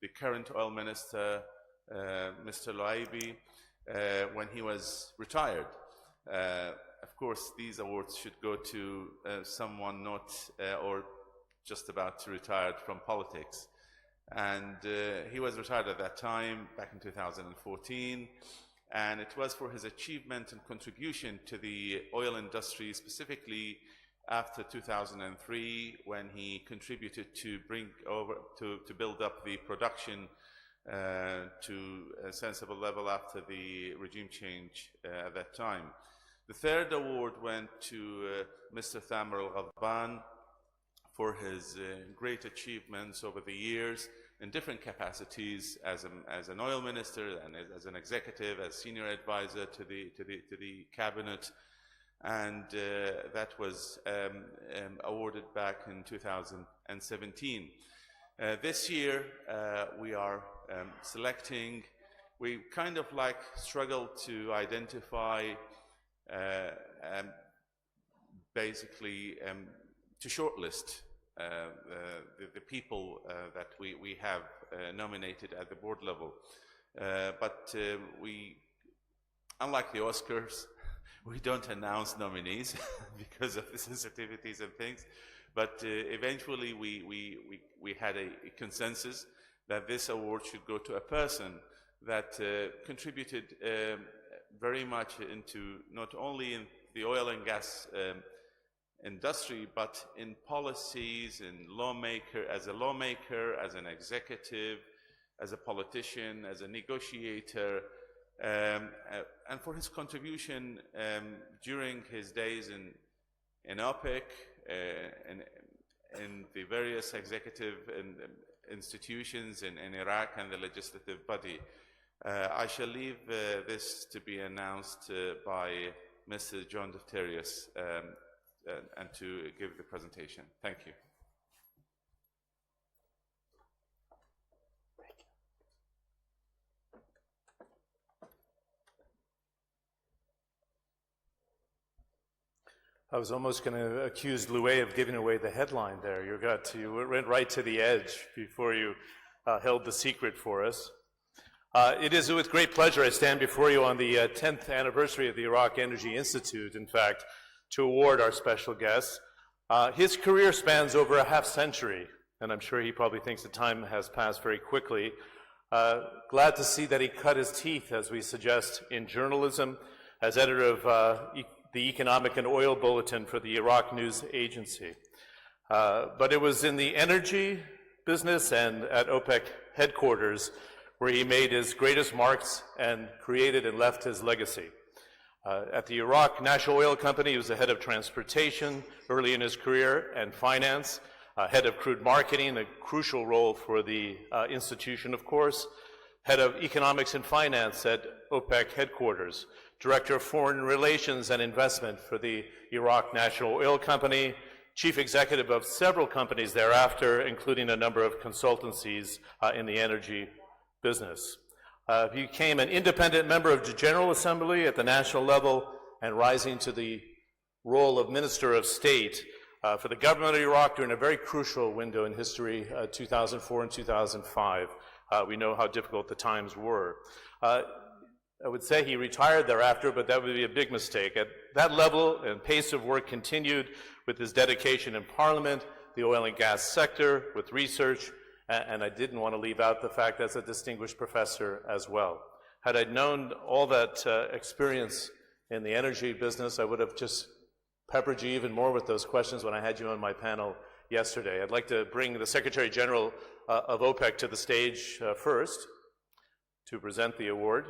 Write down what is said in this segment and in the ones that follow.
the current oil minister, Mr. Luaibi, when he was retired. Of course, these awards should go to someone not or just about to retire from politics. And he was retired at that time, back in 2014, and it was for his achievement and contribution to the oil industry, specifically after 2003, when he contributed to bring over, to build up the production to a sensible level after the regime change at that time. The third award went to Mr. Thamer Al-Ghadban for his great achievements over the years in different capacities as an oil minister and as an executive, as senior advisor to the cabinet, and that was awarded back in 2017. This year we are selecting. We kind of like struggled to identify basically to shortlist the people that we have nominated at the board level. But we, unlike the Oscars, we don't announce nominees because of the sensitivities and things. But eventually we had a consensus that this award should go to a person that contributed very much into not only in the oil and gas industry, but in policies, in as a lawmaker, as an executive, as a politician, as a negotiator, and for his contribution during his days in OPEC, in the various executive institutions in Iraq and the legislative body. I shall leave this to be announced by Mr. John Defterius and to give the presentation. Thank you. I was almost going to accuse Loué of giving away the headline there. You went right to the edge before you held the secret for us. It is with great pleasure I stand before you on the 10th anniversary of the Iraq Energy Institute, in fact, to award our special guest. His career spans over a half century, and I'm sure he probably thinks the time has passed very quickly. Glad to see that he cut his teeth, as we suggest, in journalism, as editor of the Economic and Oil Bulletin for the Iraq News Agency. But it was in the energy business and at OPEC headquarters where he made his greatest marks and created and left his legacy. At the Iraq National Oil Company, he was the head of transportation early in his career and finance, head of crude marketing, a crucial role for the institution, of course, head of economics and finance at OPEC headquarters, Director of Foreign Relations and Investment for the Iraq National Oil Company, Chief Executive of several companies thereafter, including a number of consultancies in the energy business. He became an independent member of the General Assembly at the national level and rising to the role of Minister of State for the government of Iraq during a very crucial window in history, 2004 and 2005. We know how difficult the times were. I would say he retired thereafter, but that would be a big mistake. At that level and pace of work continued with his dedication in Parliament, the oil and gas sector, with research, and I didn't want to leave out the fact as a distinguished professor as well. Had I known all that experience in the energy business, I would have just peppered you even more with those questions when I had you on my panel yesterday. I'd like to bring the Secretary General of OPEC to the stage first to present the award.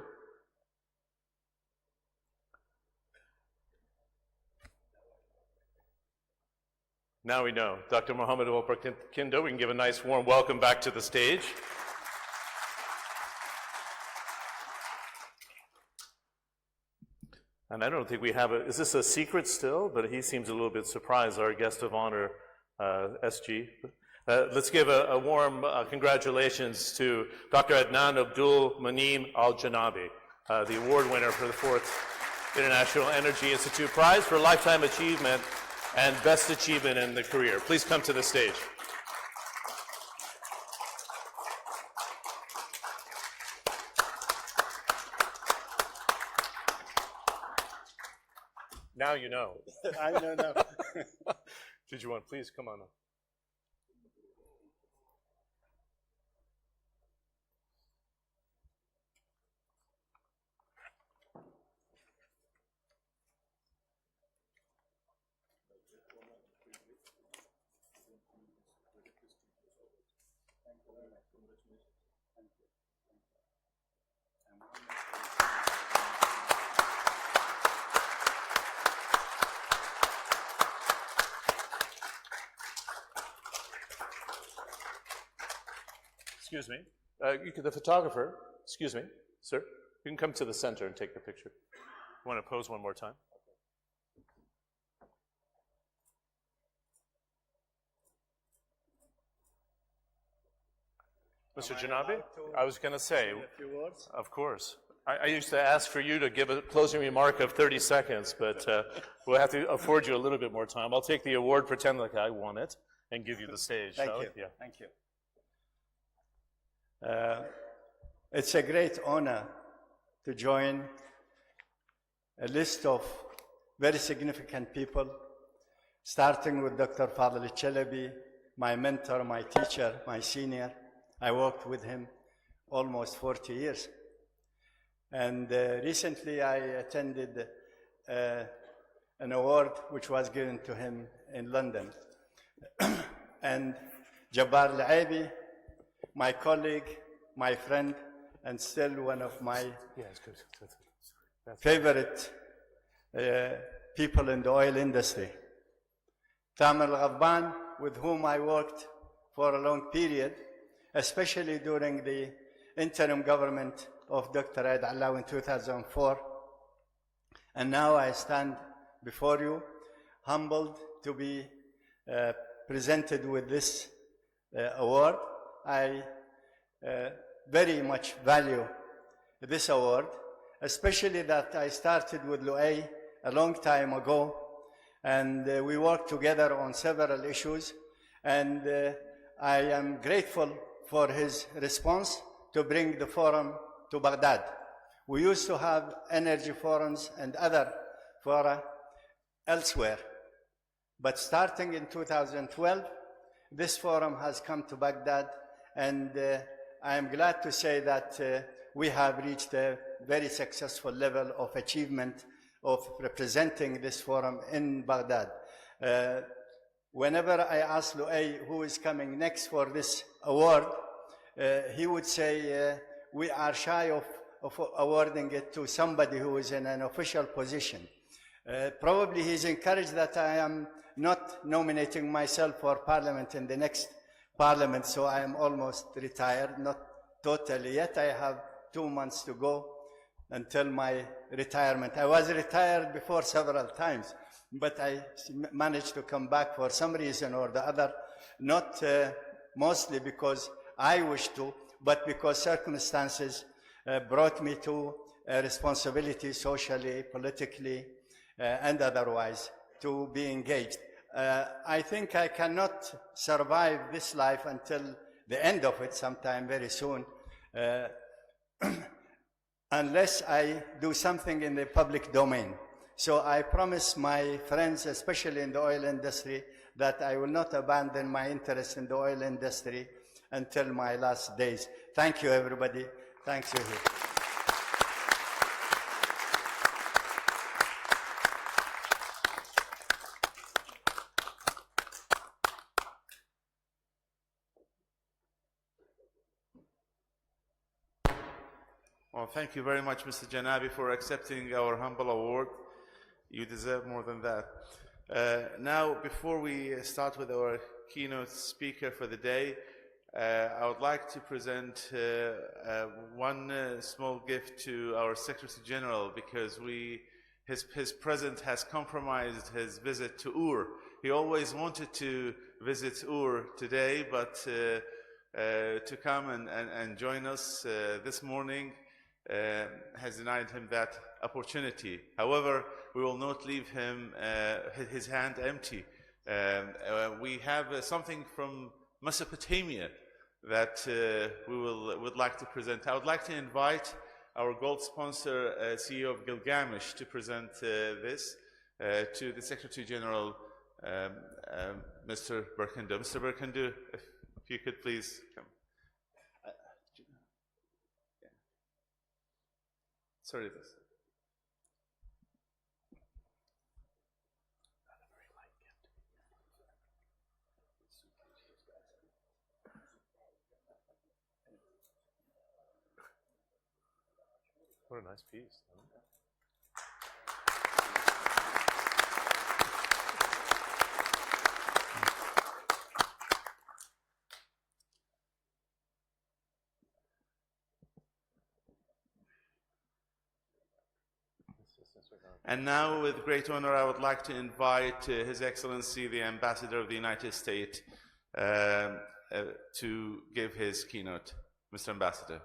Now we know. Dr. Mohammed Al-Kindo, we can give a nice warm welcome back to the stage. And I don't think we have is this a secret still? But he seems a little bit surprised, our guest of honor, SG. Let's give a warm congratulations to Dr. Adnan Abdul Maneem Al-Janabi, the award winner for the 4th International Energy Institute Prize for Lifetime Achievement and Best Achievement in the Career. Please come to the stage. Now you know. I don't know. Did you want, please come on up. Excuse me. The photographer, excuse me, sir. You can come to the center and take the picture. You want to pose one more time? Mr. Janabi, I was going to say, A few words. of course. I used to ask for you to give a closing remark of 30 seconds, but we'll have to afford you a little bit more time. I'll take the award, pretend like I won it, and give you the stage. Thank shall you. we? Yeah. Thank you. It's a great honor to join a list of very significant people, starting with Dr. Fadl Chalabi, my mentor, my teacher, my senior. I worked with him almost 40 years. And recently I attended an award which was given to him in London. And Jabbar Al-Aibi, my colleague, my friend, and still one of my favorite people in the oil industry. Tamer Al-Ghabban, with whom I worked for a long period, especially during the interim government of Dr. Aid Allah in 2004. And now I stand before you, humbled to be presented with this award. I very much value this award, especially that I started with Luay a long time ago, and we worked together on several issues, and I am grateful for his response to bring the forum to Baghdad. We used to have energy forums and other fora elsewhere, but starting in 2012, this forum has come to Baghdad, and I am glad to say that we have reached a very successful level of achievement of representing this forum in Baghdad. Whenever I ask Luay who is coming next for this award, he would say we are shy of awarding it to somebody who is in an official position. Probably he's encouraged that I am not nominating myself for parliament in the next parliament, so I am almost retired, not totally yet. I have 2 months to go until my retirement. I was retired before several times, but I managed to come back for some reason or the other, not mostly because I wish to, but because circumstances brought me to a responsibility socially, politically, and otherwise to be engaged. I think I cannot survive this life until the end of it sometime very soon, unless I do something in the public domain. So I promise my friends, especially in the oil industry, that I will not abandon my interest in the oil industry until my last days. Thank you, everybody. Thanks you. Well, thank you very much, Mr. Janabi, for accepting our humble award. You deserve more than that. Now, before we start with our keynote speaker for the day, I would like to present one small gift to our Secretary General, because his presence has compromised his visit to Ur. He always wanted to visit Ur today, but to come and join us this morning has denied him that opportunity. However, we will not leave him his hand empty. We have something from Mesopotamia that we would like to present. I would like to invite our gold sponsor, CEO of Gilgamesh, to present this. to the Secretary General, Mr. Berkandu. Mr. Berkandu, if you could please come. Sorry, this. What a nice piece. And now, with great honor, I would like to invite His Excellency, the Ambassador of the United States, to give his keynote. Mr. Ambassador.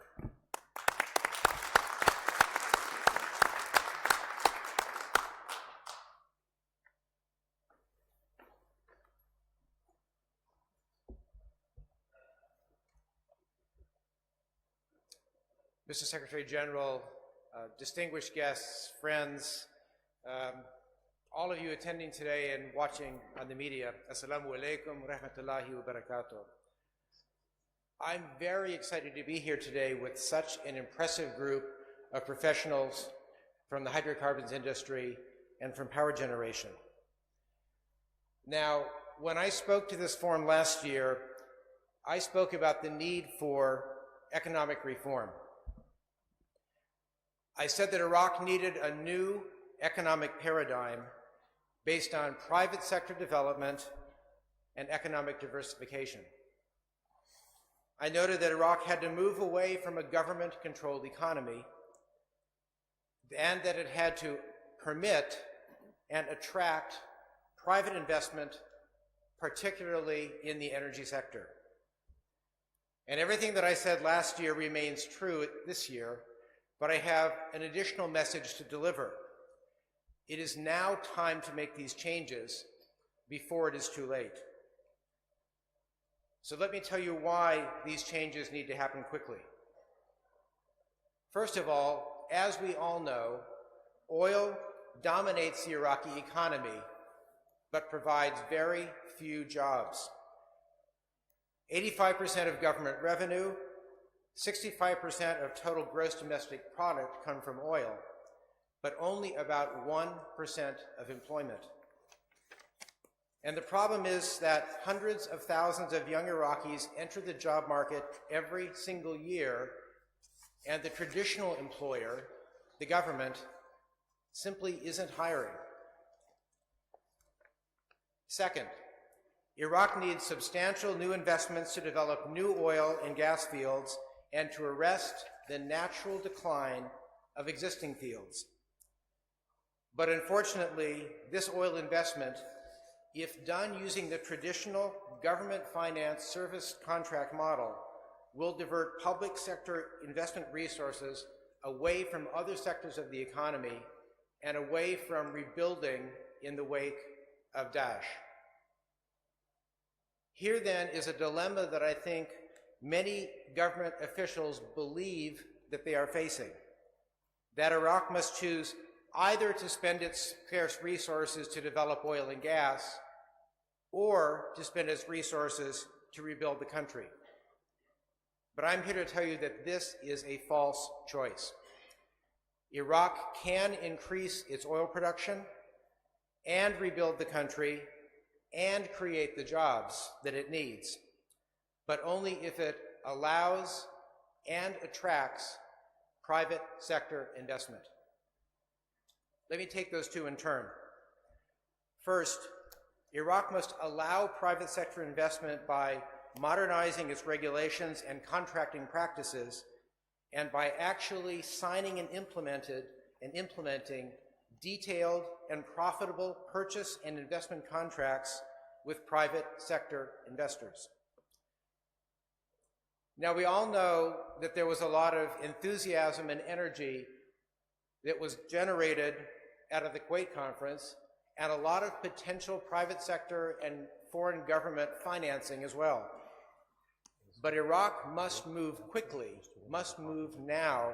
Mr. Secretary General, distinguished guests, friends, all of you attending today and watching on the media, Assalamu alaikum wa rahmatullahi wa barakatuh. I'm very excited to be here today with such an impressive group of professionals from the hydrocarbons industry and from power generation. Now, when I spoke to this forum last year, I spoke about the need for economic reform. I said that Iraq needed a new economic paradigm based on private sector development and economic diversification. I noted that Iraq had to move away from a government-controlled economy and that it had to permit and attract private investment, particularly in the energy sector. And everything that I said last year remains true this year, but I have an additional message to deliver. It is now time to make these changes before it is too late. So let me tell you why these changes need to happen quickly. First of all, as we all know, oil dominates the Iraqi economy, but provides very few jobs. 85% of government revenue, 65% of total gross domestic product come from oil, but only about 1% of employment. And the problem is that hundreds of thousands of young Iraqis enter the job market every single year, and the traditional employer, the government, simply isn't hiring. Second, Iraq needs substantial new investments to develop new oil and gas fields and to arrest the natural decline of existing fields. But unfortunately, this oil investment, if done using the traditional government-financed service contract model, will divert public sector investment resources away from other sectors of the economy and away from rebuilding in the wake of Daesh. Here then is a dilemma that I think many government officials believe that they are facing, that Iraq must choose either to spend its scarce resources to develop oil and gas, or to spend its resources to rebuild the country. But I'm here to tell you that this is a false choice. Iraq can increase its oil production and rebuild the country and create the jobs that it needs, but only if it allows and attracts private sector investment. Let me take those two in turn. First, Iraq must allow private sector investment by modernizing its regulations and contracting practices, and by actually signing and implementing detailed and profitable purchase and investment contracts with private sector investors. Now, we all know that there was a lot of enthusiasm and energy that was generated out of the Kuwait conference, and a lot of potential private sector and foreign government financing as well. But Iraq must move quickly, must move now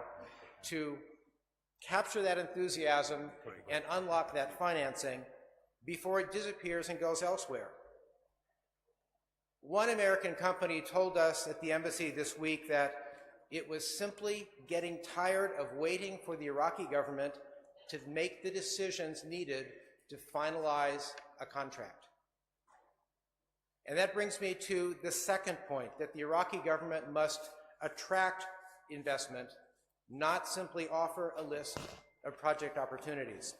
to capture that enthusiasm, and unlock that financing before it disappears and goes elsewhere. One American company told us at the embassy this week that it was simply getting tired of waiting for the Iraqi government to make the decisions needed to finalize a contract. And that brings me to the second point, that the Iraqi government must attract investment, not simply offer a list of project opportunities.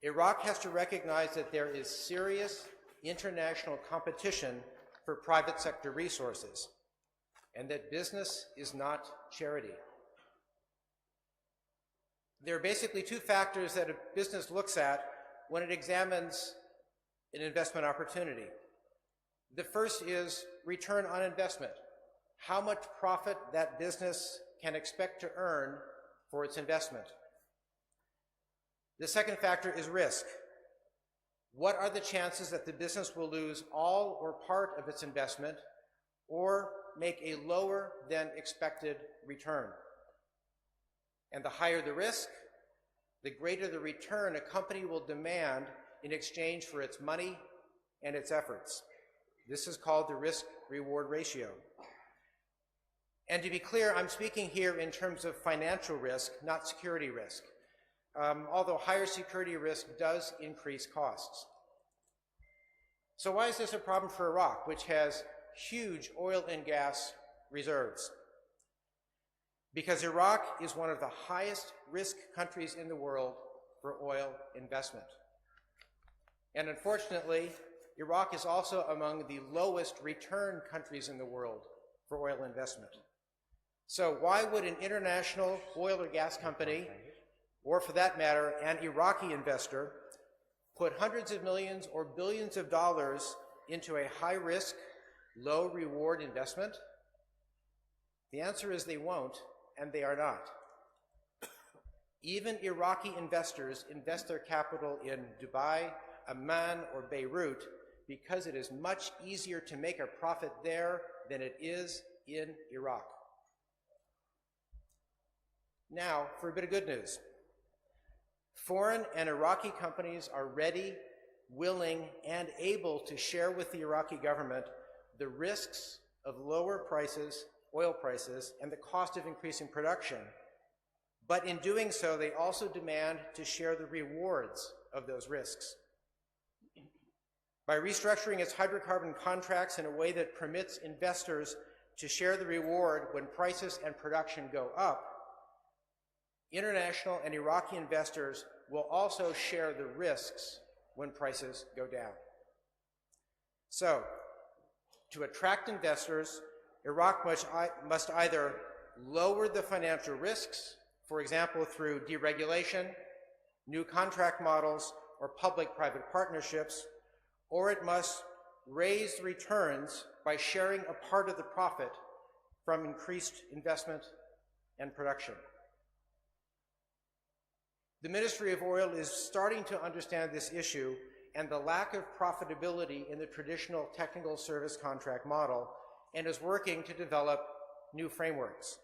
Iraq has to recognize that there is serious international competition for private sector resources, and that business is not charity. There are basically two factors that a business looks at when it examines an investment opportunity. The first is return on investment, how much profit that business can expect to earn for its investment. The second factor is risk. What are the chances that the business will lose all or part of its investment or make a lower than expected return? And the higher the risk, the greater the return a company will demand in exchange for its money and its efforts. This is called the risk-reward ratio. And to be clear, I'm speaking here in terms of financial risk, not security risk, although higher security risk does increase costs. So why is this a problem for Iraq, which has huge oil and gas reserves? Because Iraq is one of the highest risk countries in the world for oil investment. And unfortunately, Iraq is also among the lowest return countries in the world for oil investment. So why would an international oil or gas company, or for that matter, an Iraqi investor, put hundreds of millions or billions of dollars into a high-risk, low-reward investment? The answer is they won't, and they are not. Even Iraqi investors invest their capital in Dubai, Amman, or Beirut because it is much easier to make a profit there than it is in Iraq. Now, for a bit of good news. Foreign and Iraqi companies are ready, willing, and able to share with the Iraqi government the risks of lower prices, oil prices, and the cost of increasing production. But in doing so, they also demand to share the rewards of those risks. By restructuring its hydrocarbon contracts in a way that permits investors to share the reward when prices and production go up, international and Iraqi investors will also share the risks when prices go down. So, to attract investors, Iraq must either lower the financial risks, for example, through deregulation, new contract models, or public-private partnerships, or it must raise the returns by sharing a part of the profit from increased investment and production. The Ministry of Oil is starting to understand this issue and the lack of profitability in the traditional technical service contract model, and is working to develop new frameworks.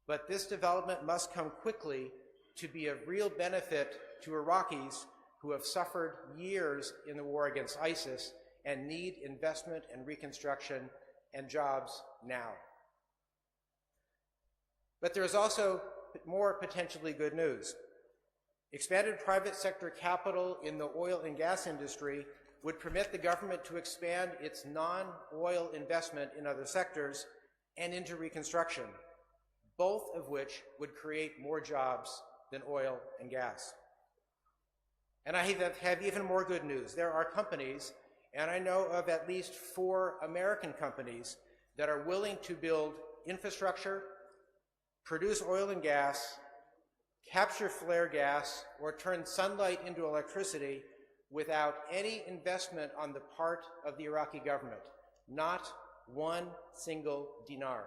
But this development must come quickly to be of real benefit to Iraqis who have suffered years in the war against ISIS and need investment and reconstruction and jobs now. But there is also more potentially good news. Expanded private sector capital in the oil and gas industry would permit the government to expand its non-oil investment in other sectors and into reconstruction, both of which would create more jobs than oil and gas. And I have even more good news. There are companies, and I know of at least 4 American companies, that are willing to build infrastructure, produce oil and gas, capture flare gas, or turn sunlight into electricity without any investment on the part of the Iraqi government. Not one single dinar.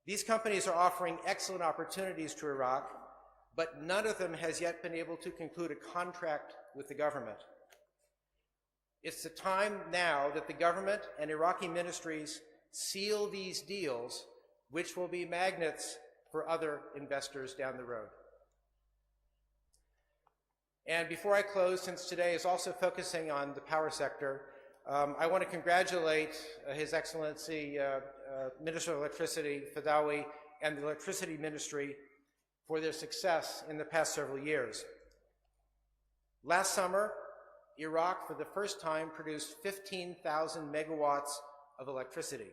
These companies are offering excellent opportunities to Iraq, but none of them has yet been able to conclude a contract with the government. It's the time now that the government and Iraqi ministries seal these deals, which will be magnets for other investors down the road. And before I close, since today is also focusing on the power sector, I want to congratulate His Excellency Minister of Electricity, Fadawi, and the Electricity Ministry for their success in the past several years. Last summer, Iraq, for the first time, produced 15,000 megawatts of electricity.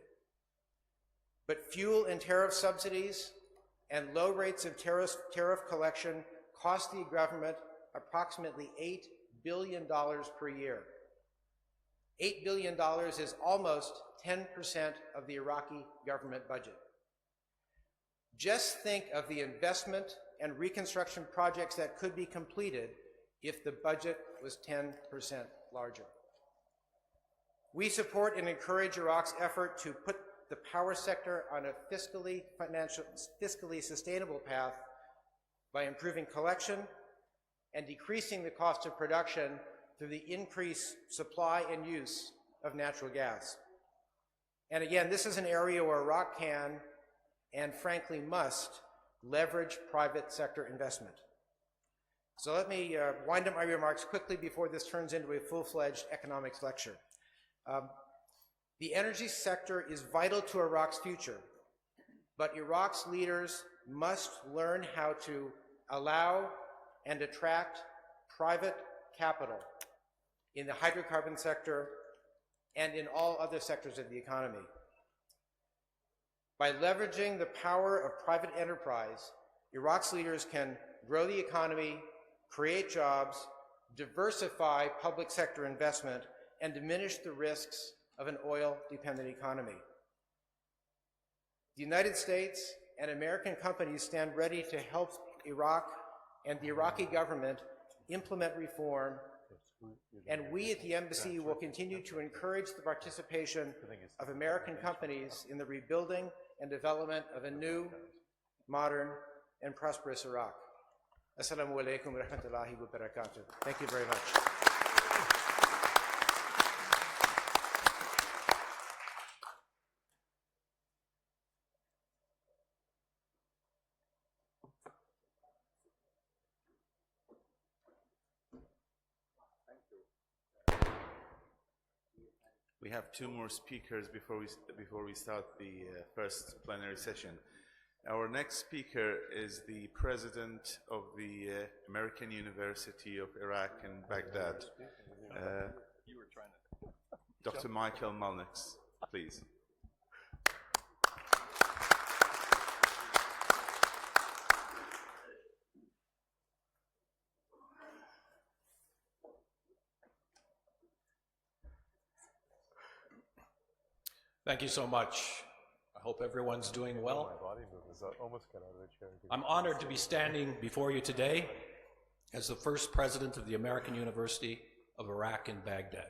But fuel and tariff subsidies and low rates of tariff collection cost the government approximately $8 billion per year. $8 billion is almost 10% of the Iraqi government budget. Just think of the investment and reconstruction projects that could be completed if the budget was 10% larger. We support and encourage Iraq's effort to put the power sector on a fiscally sustainable path by improving collection and decreasing the cost of production through the increased supply and use of natural gas. And again, this is an area where Iraq can, and frankly must, leverage private sector investment. So let me wind up my remarks quickly before this turns into a full-fledged economics lecture. The energy sector is vital to Iraq's future, but Iraq's leaders must learn how to allow and attract private capital in the hydrocarbon sector and in all other sectors of the economy. By leveraging the power of private enterprise, Iraq's leaders can grow the economy, create jobs, diversify public sector investment, and diminish the risks of an oil-dependent economy. The United States and American companies stand ready to help Iraq and the Iraqi government implement reform, and we at the embassy will continue to encourage the participation of American companies in the rebuilding and development of a new, modern, and prosperous Iraq. Assalamu alaikum wa rahmatullahi wa barakatuh. Thank you very much. We have two more speakers before we start the first plenary session. Our next speaker is the president of the American University of Iraq in Baghdad, Dr. Michael Malnix, please. Thank you so much. I hope everyone's doing well. I'm honored to be standing before you today as the first president of the American University of Iraq in Baghdad.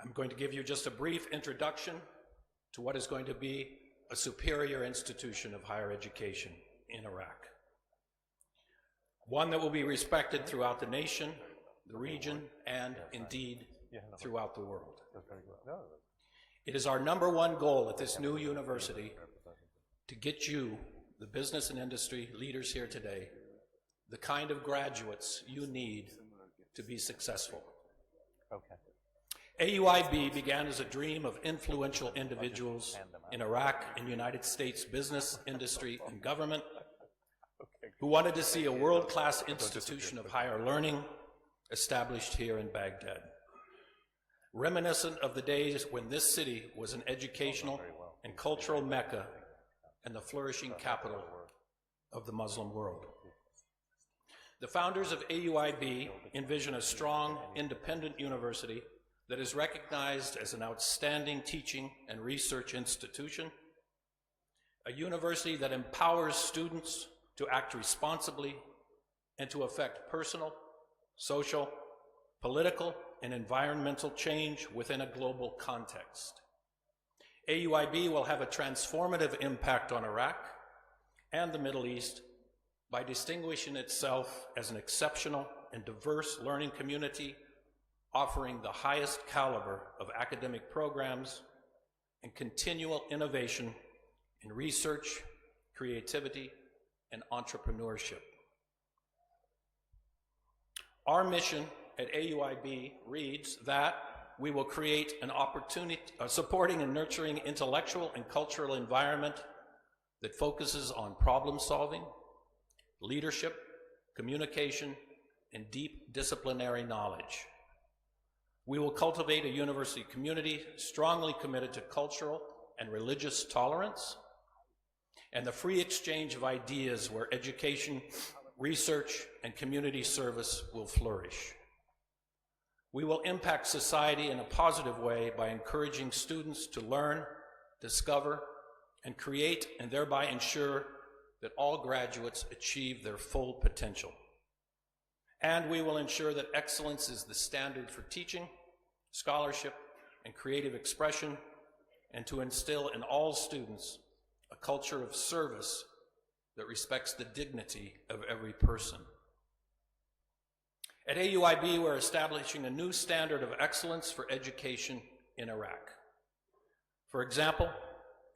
I'm going to give you just a brief introduction to what is going to be a superior institution of higher education in Iraq. One that will be respected throughout the nation, the region, and indeed throughout the world. It is our #1 goal at this new university to get you, the business and industry leaders here today, the kind of graduates you need to be successful. AUIB began as a dream of influential individuals in Iraq and United States business, industry, and government who wanted to see a world-class institution of higher learning established here in Baghdad. Reminiscent of the days when this city was an educational and cultural mecca and the flourishing capital of the Muslim world. The founders of AUIB envision a strong, independent university that is recognized as an outstanding teaching and research institution, a university that empowers students to act responsibly and to affect personal, social, political, and environmental change within a global context. AUIB will have a transformative impact on Iraq and the Middle East by distinguishing itself as an exceptional and diverse learning community offering the highest caliber of academic programs and continual innovation in research, creativity, and entrepreneurship. Our mission at AUIB reads that we will create an opportunity, supporting and nurturing intellectual and cultural environment that focuses on problem solving, leadership, communication, and deep disciplinary knowledge. We will cultivate a university community strongly committed to cultural and religious tolerance and the free exchange of ideas where education, research, and community service will flourish. We will impact society in a positive way by encouraging students to learn, discover, and create, and thereby ensure that all graduates achieve their full potential. And we will ensure that excellence is the standard for teaching, scholarship, and creative expression, and to instill in all students a culture of service that respects the dignity of every person. At AUIB, we're establishing a new standard of excellence for education in Iraq. For example,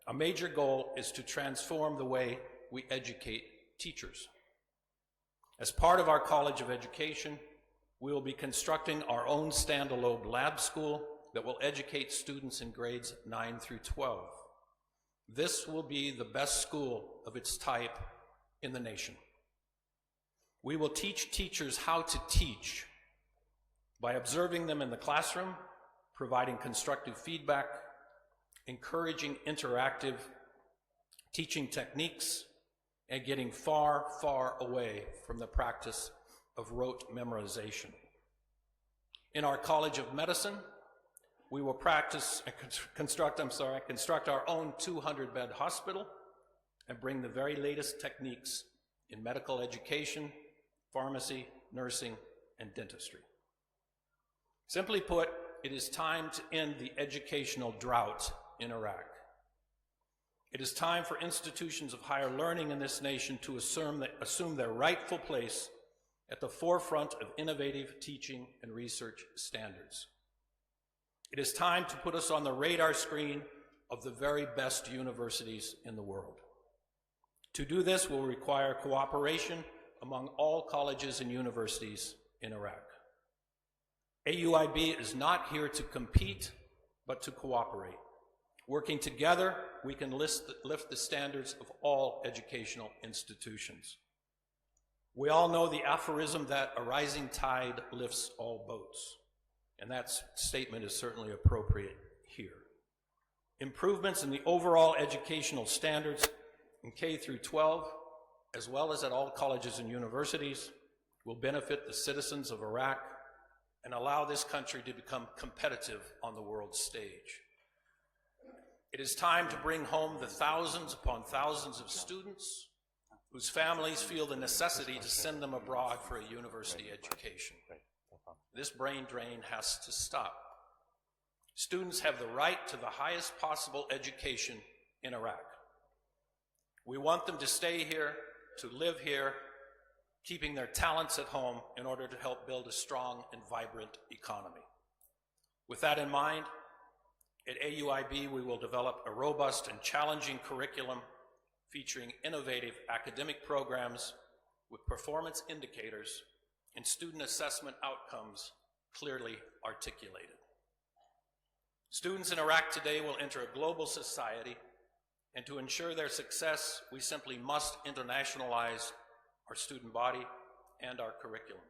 a major goal is to transform the way we educate teachers. As part of our College of Education, we will be constructing our own standalone lab school that will educate students in grades 9 through 12. This will be the best school of its type in the nation. We will teach teachers how to teach by observing them in the classroom, providing constructive feedback, encouraging interactive teaching techniques, and getting far, far away from the practice of rote memorization. In our College of Medicine, we will construct our own 200-bed hospital and bring the very latest techniques in medical education, pharmacy, nursing, and dentistry. Simply put, it is time to end the educational drought in Iraq. It is time for institutions of higher learning in this nation to assume their rightful place at the forefront of innovative teaching and research standards. It is time to put us on the radar screen of the very best universities in the world. To do this will require cooperation among all colleges and universities in Iraq. AUIB is not here to compete, but to cooperate. Working together, we can lift the standards of all educational institutions. We all know the aphorism that a rising tide lifts all boats, and that statement is certainly appropriate here. Improvements in the overall educational standards in K through 12, as well as at all colleges and universities, will benefit the citizens of Iraq and allow this country to become competitive on the world stage. It is time to bring home the thousands upon thousands of students whose families feel the necessity to send them abroad for a university education. This brain drain has to stop. Students have the right to the highest possible education in Iraq. We want them to stay here, to live here, keeping their talents at home in order to help build a strong and vibrant economy. With that in mind, at AUIB, we will develop a robust and challenging curriculum featuring innovative academic programs with performance indicators and student assessment outcomes clearly articulated. Students in Iraq today will enter a global society, and to ensure their success, we simply must internationalize our student body and our curriculum,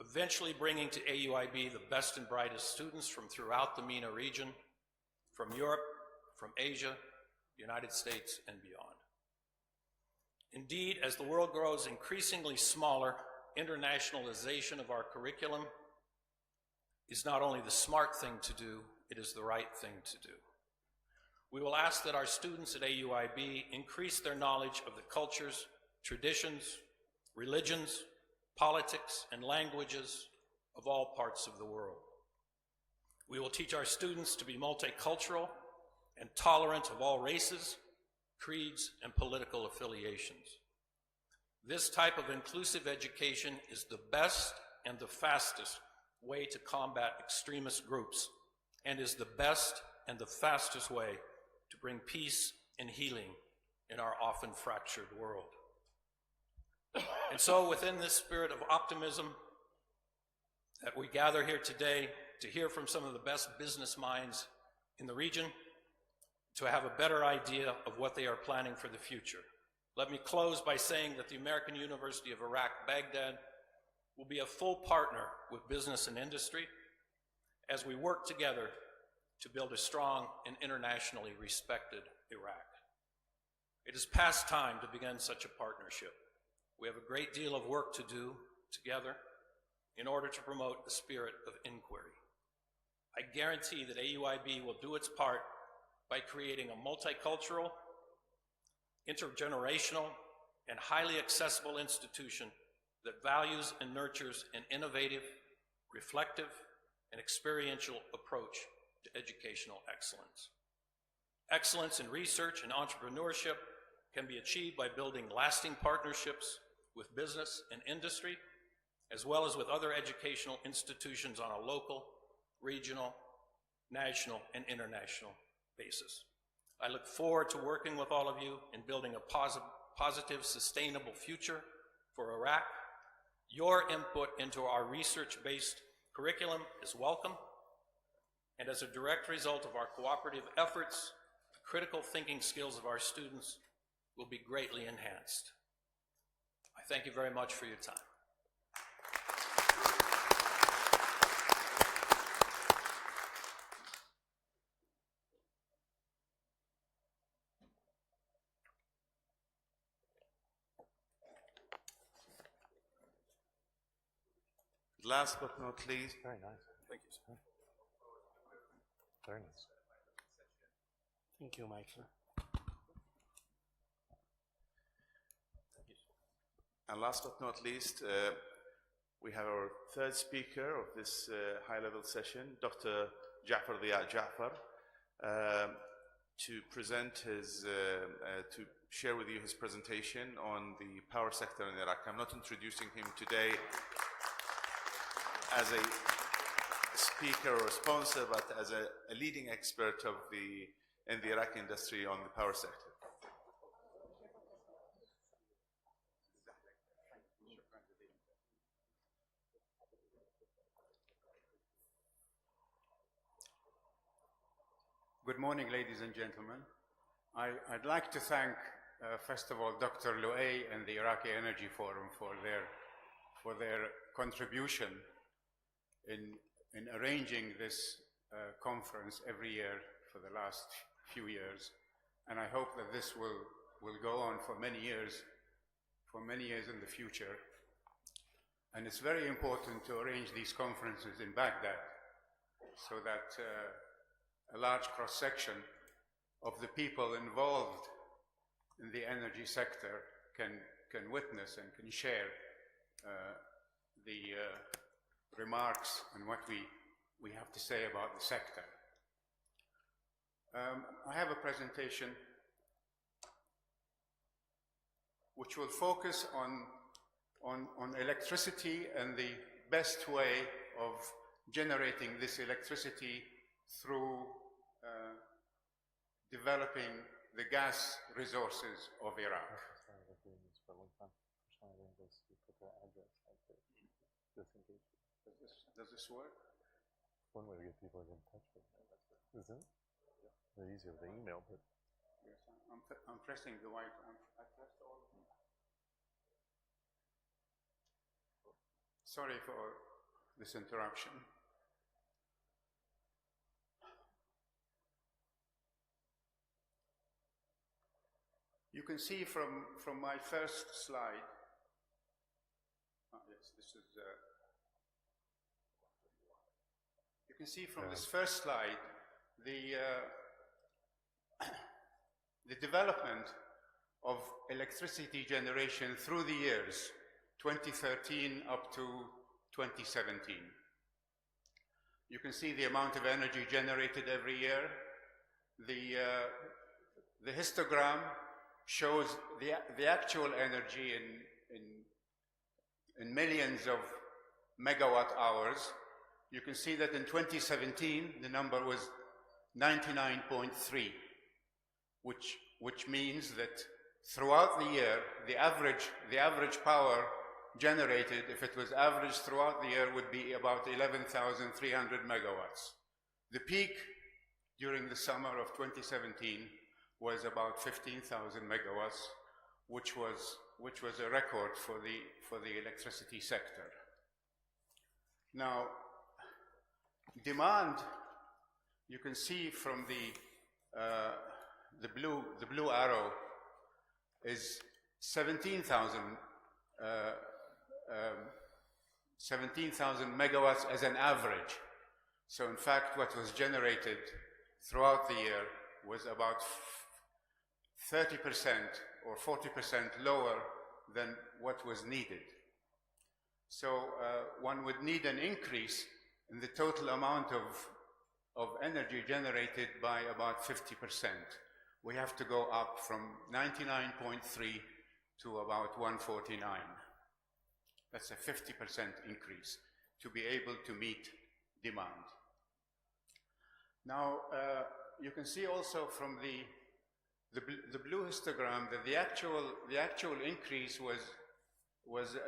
eventually bringing to AUIB the best and brightest students from throughout the MENA region, from Europe, from Asia, the United States, and beyond. Indeed, as the world grows increasingly smaller, internationalization of our curriculum is not only the smart thing to do, it is the right thing to do. We will ask that our students at AUIB increase their knowledge of the cultures, traditions, religions, politics, and languages of all parts of the world. We will teach our students to be multicultural and tolerant of all races, creeds, and political affiliations. This type of inclusive education is the best and the fastest way to combat extremist groups, and is the best and the fastest way to bring peace and healing in our often fractured world. And so within this spirit of optimism that we gather here today to hear from some of the best business minds in the region, to have a better idea of what they are planning for the future. Let me close by saying that the American University of Iraq, Baghdad, will be a full partner with business and industry as we work together to build a strong and internationally respected Iraq. It is past time to begin such a partnership. We have a great deal of work to do together in order to promote the spirit of inquiry. I guarantee that AUIB will do its part by creating a multicultural, intergenerational, and highly accessible institution that values and nurtures an innovative, reflective, and experiential approach to educational excellence. Excellence in research and entrepreneurship can be achieved by building lasting partnerships with business and industry, as well as with other educational institutions on a local, regional, national, and international basis. I look forward to working with all of you in building a positive, sustainable future for Iraq. Your input into our research-based curriculum is welcome, and as a direct result of our cooperative efforts, the critical thinking skills of our students will be greatly enhanced. I thank you very much for your time. Last but not least, Very nice. Thank you, sir. Very nice. Thank you, Michael. and last but not least, we have our third speaker of this high-level session, Dr. Ja'far Diya Ja'far, to present his, to share with you his presentation on the power sector in Iraq. I'm not introducing him today as a speaker or sponsor, but as a leading expert of in the Iraqi industry on the power sector. Good morning, ladies and gentlemen. I'd like to thank, first of all, Dr. Luay and the Iraqi Energy Forum for their contribution in arranging this conference every year for the last few years. And I hope that this will go on for many years in the future. And it's very important to arrange these conferences in Baghdad so that a large cross-section of the people involved in the energy sector can witness and can share the remarks and what we have to say about the sector. I have a presentation which will focus on electricity and the best way of generating this electricity through developing the gas resources of Iraq. Does this work? One way to get people in touch with them, isn't it? They're easier with the email, but yes, I'm pressing the white. I pressed all of them. Sorry for this interruption. You can see from my first slide, yes, this is, you can see from this first slide the development of electricity generation through the years 2013 up to 2017. You can see the amount of energy generated every year. The histogram shows the actual energy in millions of megawatt hours. You can see that in 2017, the number was 99.3, which means that throughout the year, the average power generated, if it was averaged throughout the year, would be about 11,300 megawatts. The peak during the summer of 2017 was about 15,000 megawatts, which was a record for the electricity sector. Now, demand, you can see from the blue arrow, is 17,000 megawatts as an average. So in fact, what was generated throughout the year was about 30% or 40% lower than what was needed. So one would need an increase in the total amount of energy generated by about 50%. We have to go up from 99.3 to about 149. That's a 50% increase to be able to meet demand. Now, you can see also from the blue histogram that the actual increase was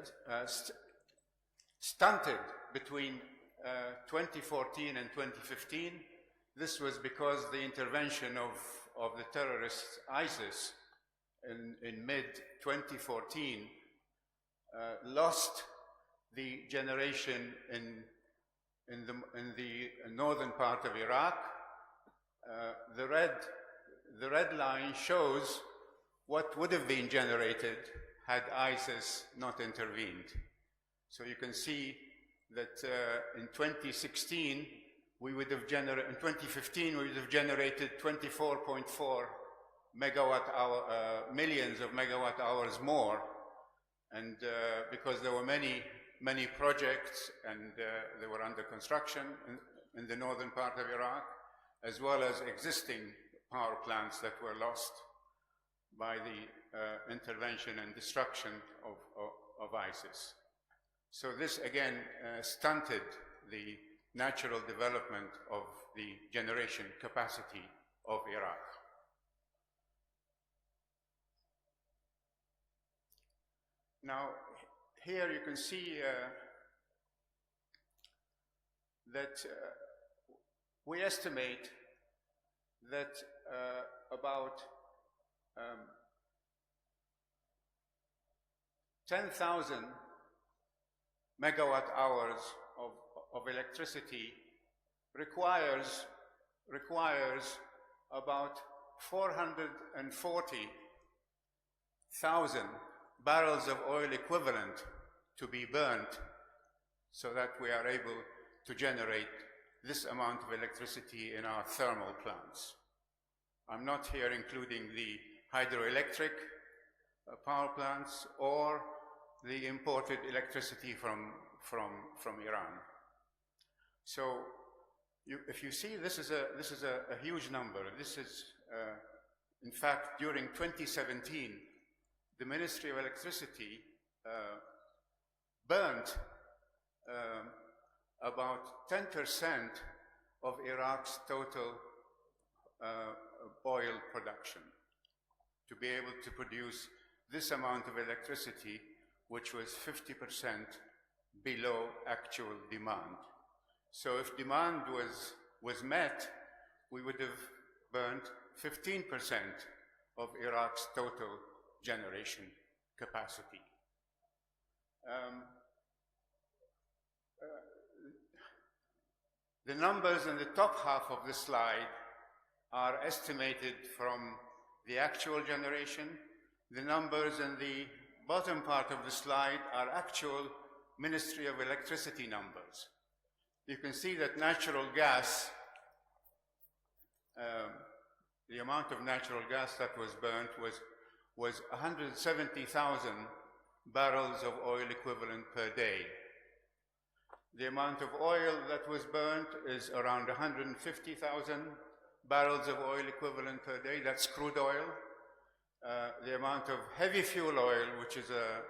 stunted between 2014 and 2015. This was because the intervention of the terrorists ISIS in mid-2014 lost the generation in the northern part of Iraq. The red line shows what would have been generated had ISIS not intervened. So you can see that in 2016, we would have generated, in 2015, we would have generated 24.4 millions of megawatt hours more. And because there were many projects and they were under construction in the northern part of Iraq, as well as existing power plants that were lost by the intervention and destruction of ISIS. So this again stunted the natural development of the generation capacity of Iraq. Now, here you can see that we estimate that about 10,000 megawatt hours of electricity requires about 440,000 barrels of oil equivalent to be burnt so that we are able to generate this amount of electricity in our thermal plants. I'm not here including the hydroelectric power plants or the imported electricity from Iran. So if you see, this is a huge number. This is, in fact, during 2017, the Ministry of Electricity burnt about 10% of Iraq's total oil production to be able to produce this amount of electricity, which was 50% below actual demand. So if demand was met, we would have burnt 15% of Iraq's total generation capacity. The numbers in the top half of the slide are estimated from the actual generation. The numbers in the bottom part of the slide are actual Ministry of Electricity numbers. You can see that natural gas, the amount of natural gas that was burnt was 170,000 barrels of oil equivalent per day. The amount of oil that was burnt is around 150,000 barrels of oil equivalent per day. That's crude oil. The amount of heavy fuel oil, which is a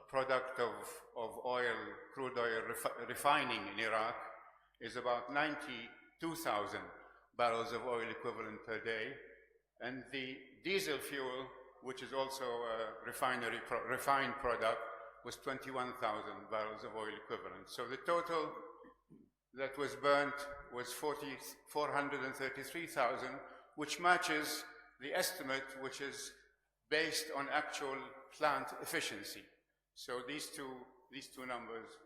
product of oil, crude oil refining in Iraq, is about 92,000 barrels of oil equivalent per day. And the diesel fuel which is also a refined product, was 21,000 barrels of oil equivalent. So the total that was burnt was 433,000, which matches the estimate, which is based on actual plant efficiency. So these two numbers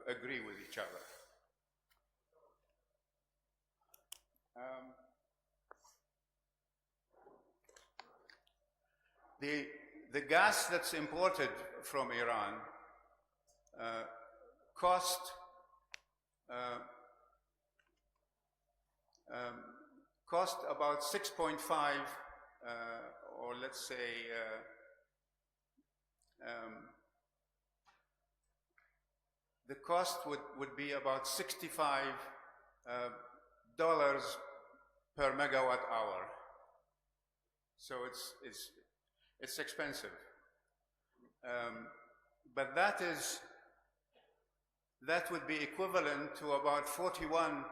agree with each other. The gas that's imported from Iran cost about 6.5, or let's say the cost would be about $65 per megawatt hour. So it's expensive. But that would be equivalent to about $41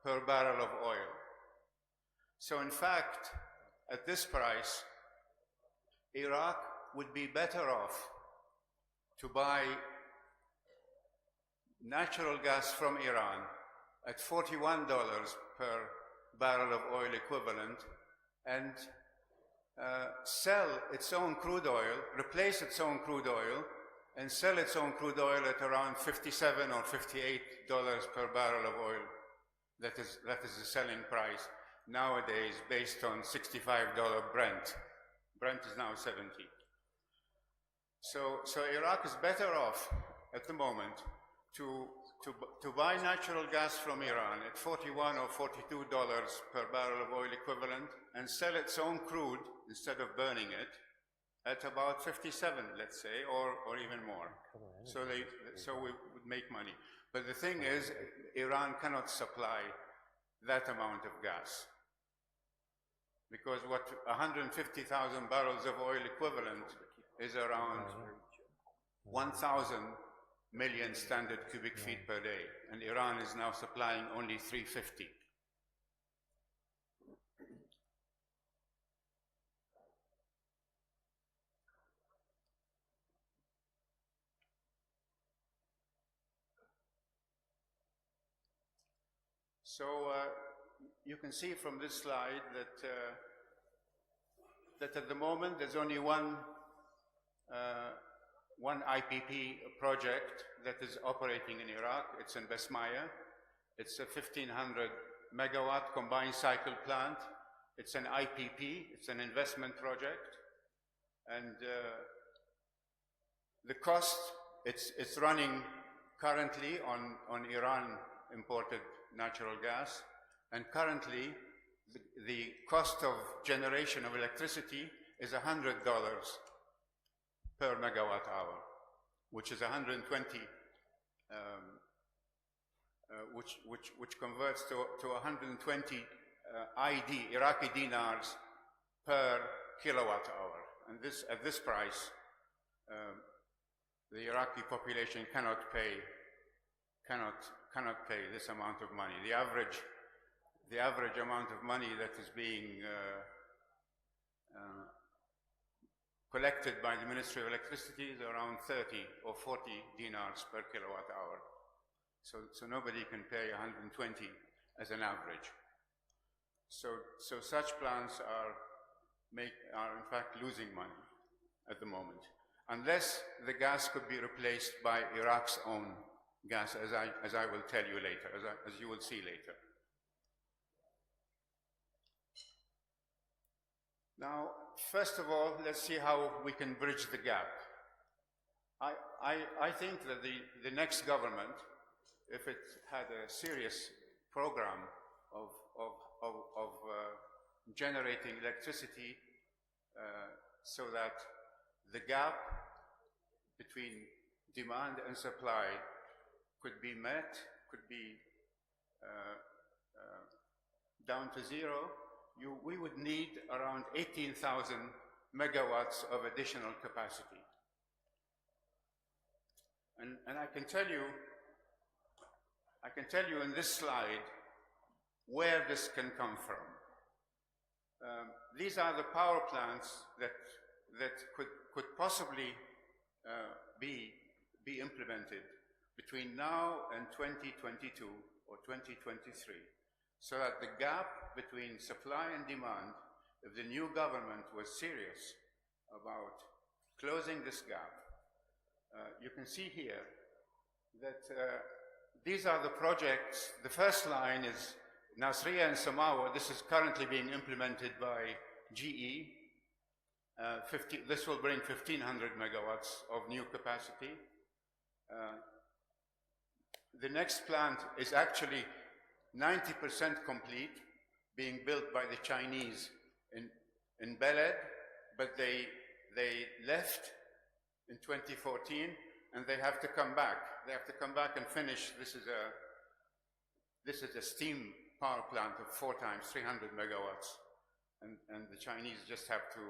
per barrel of oil. So in fact, at this price, Iraq would be better off to buy natural gas from Iran at $41 per barrel of oil equivalent and sell its own crude oil, replace its own crude oil, and sell its own crude oil at around $57 or $58 per barrel of oil. That is the selling price nowadays based on $65 Brent. Brent is now 70. So Iraq is better off at the moment to buy natural gas from Iran at $41 or $42 per barrel of oil equivalent and sell its own crude instead of burning it at about 57, let's say, or even more. So we would make money. But the thing is, Iran cannot supply that amount of gas. Because what 150,000 barrels of oil equivalent is around 1,000 million standard cubic feet per day, and Iran is now supplying only 350. So you can see from this slide that at the moment there's only one IPP project that is operating in Iraq. It's in Basmaya. It's a 1,500 megawatt combined cycle plant. It's an IPP, it's an investment project. And the cost, it's running currently on Iran imported natural gas. And currently, the cost of generation of electricity is $100 per megawatt hour, which is 120, which converts to 120 Iraqi dinars per kilowatt hour. And at this price, the Iraqi population cannot pay this amount of money. The average amount of money that is being collected by the Ministry of Electricity is around 30 or 40 dinars per kilowatt hour. So nobody can pay 120 as an average. So such plants are in fact losing money at the moment, unless the gas could be replaced by Iraq's own gas, as I will tell you later, as you will see later. Now, first of all, let's see how we can bridge the gap. I think that the next government, if it had a serious program of generating electricity so that the gap between demand and supply could be met, could be down to zero, we would need around 18,000 megawatts of additional capacity. And I can tell you in this slide where this can come from. These are the power plants that could possibly be implemented between now and 2022 or 2023, so that the gap between supply and demand, if the new government was serious about closing this gap, you can see here that these are the projects. The first line is Nasriya and Samawa. This is currently being implemented by GE. This will bring 1,500 megawatts of new capacity. The next plant is actually 90% complete, being built by the Chinese in Beled, but they left in 2014, and they have to come back. They have to come back and finish. This is a steam power plant of 4 times 300 megawatts, and the Chinese just have to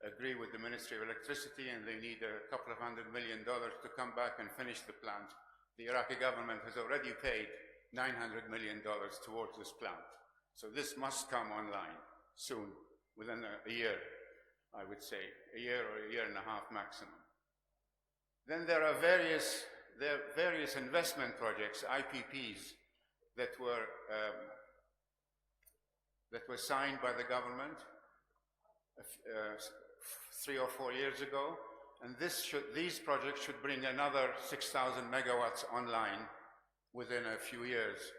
agree with the Ministry of Electricity, and they need a couple of $100 million to come back and finish the plant. The Iraqi government has already paid $900 million towards this plant. So this must come online soon, within a year, I would say, a year or a year and a half maximum. Then there are various investment projects, IPPs, that were signed by the government 3 or 4 years ago, and these projects should bring another 6,000 megawatts online within a few years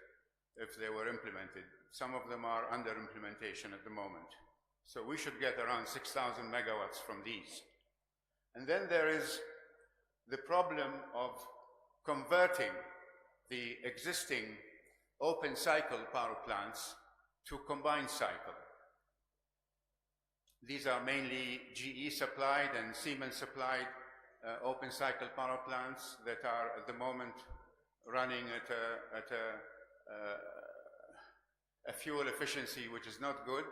if they were implemented. Some of them are under implementation at the moment. So we should get around 6,000 megawatts from these. And then there is the problem of converting the existing open cycle power plants to combined cycle. These are mainly GE supplied and Siemens supplied open cycle power plants that are at the moment running at a fuel efficiency which is not good.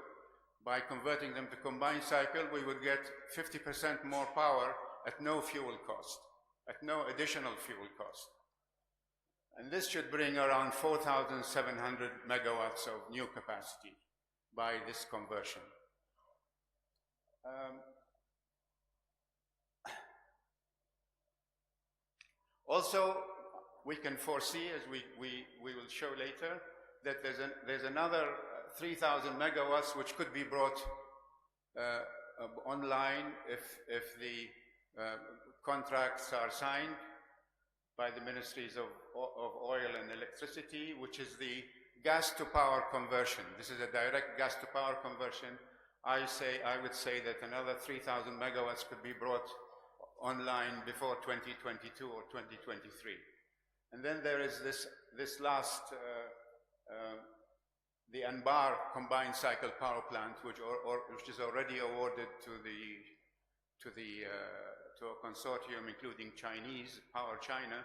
By converting them to combined cycle, we would get 50% more power at no fuel cost, at no additional fuel cost. And this should bring around 4,700 megawatts of new capacity by this conversion. Also, we can foresee, as we will show later, that there's another 3,000 megawatts which could be brought online if the contracts are signed by the ministries of oil and electricity, which is the gas to power conversion. This is a direct gas to power conversion. I would say that another 3,000 megawatts could be brought online before 2022 or 2023. And then there is this last, the Anbar combined cycle power plant, which is already awarded to a consortium including Chinese, Power China,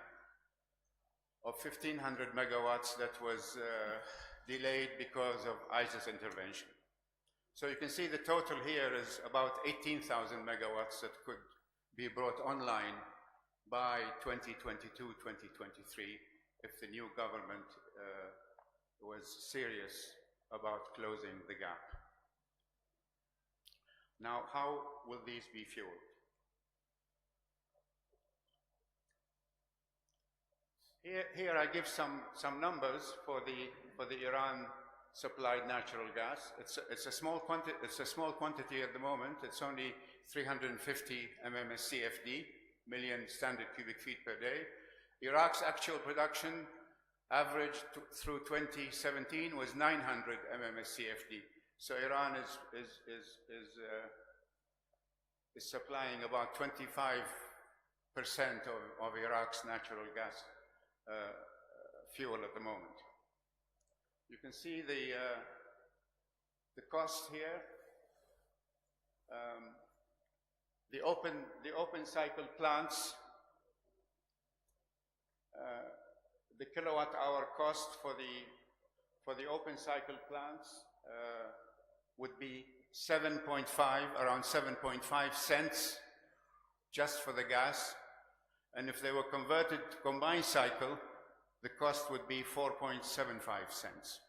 of 1,500 megawatts that was delayed because of ISIS intervention. So you can see the total here is about 18,000 megawatts that could be brought online by 2022, 2023, if the new government was serious about closing the gap. Now, how will these be fueled? Here I give some numbers for the Iran supplied natural gas. It's a small quantity at the moment. It's only 350 MMSCFD, million standard cubic feet per day. Iraq's actual production average through 2017 was 900 MMSCFD. So Iran is supplying about 25% of Iraq's natural gas fuel at the moment. You can see the cost here. The open cycle plants, the kilowatt hour cost for the open cycle plants would be around 7.5 cents just for the gas. And if they were converted to combined cycle, the cost would be 4.75 cents.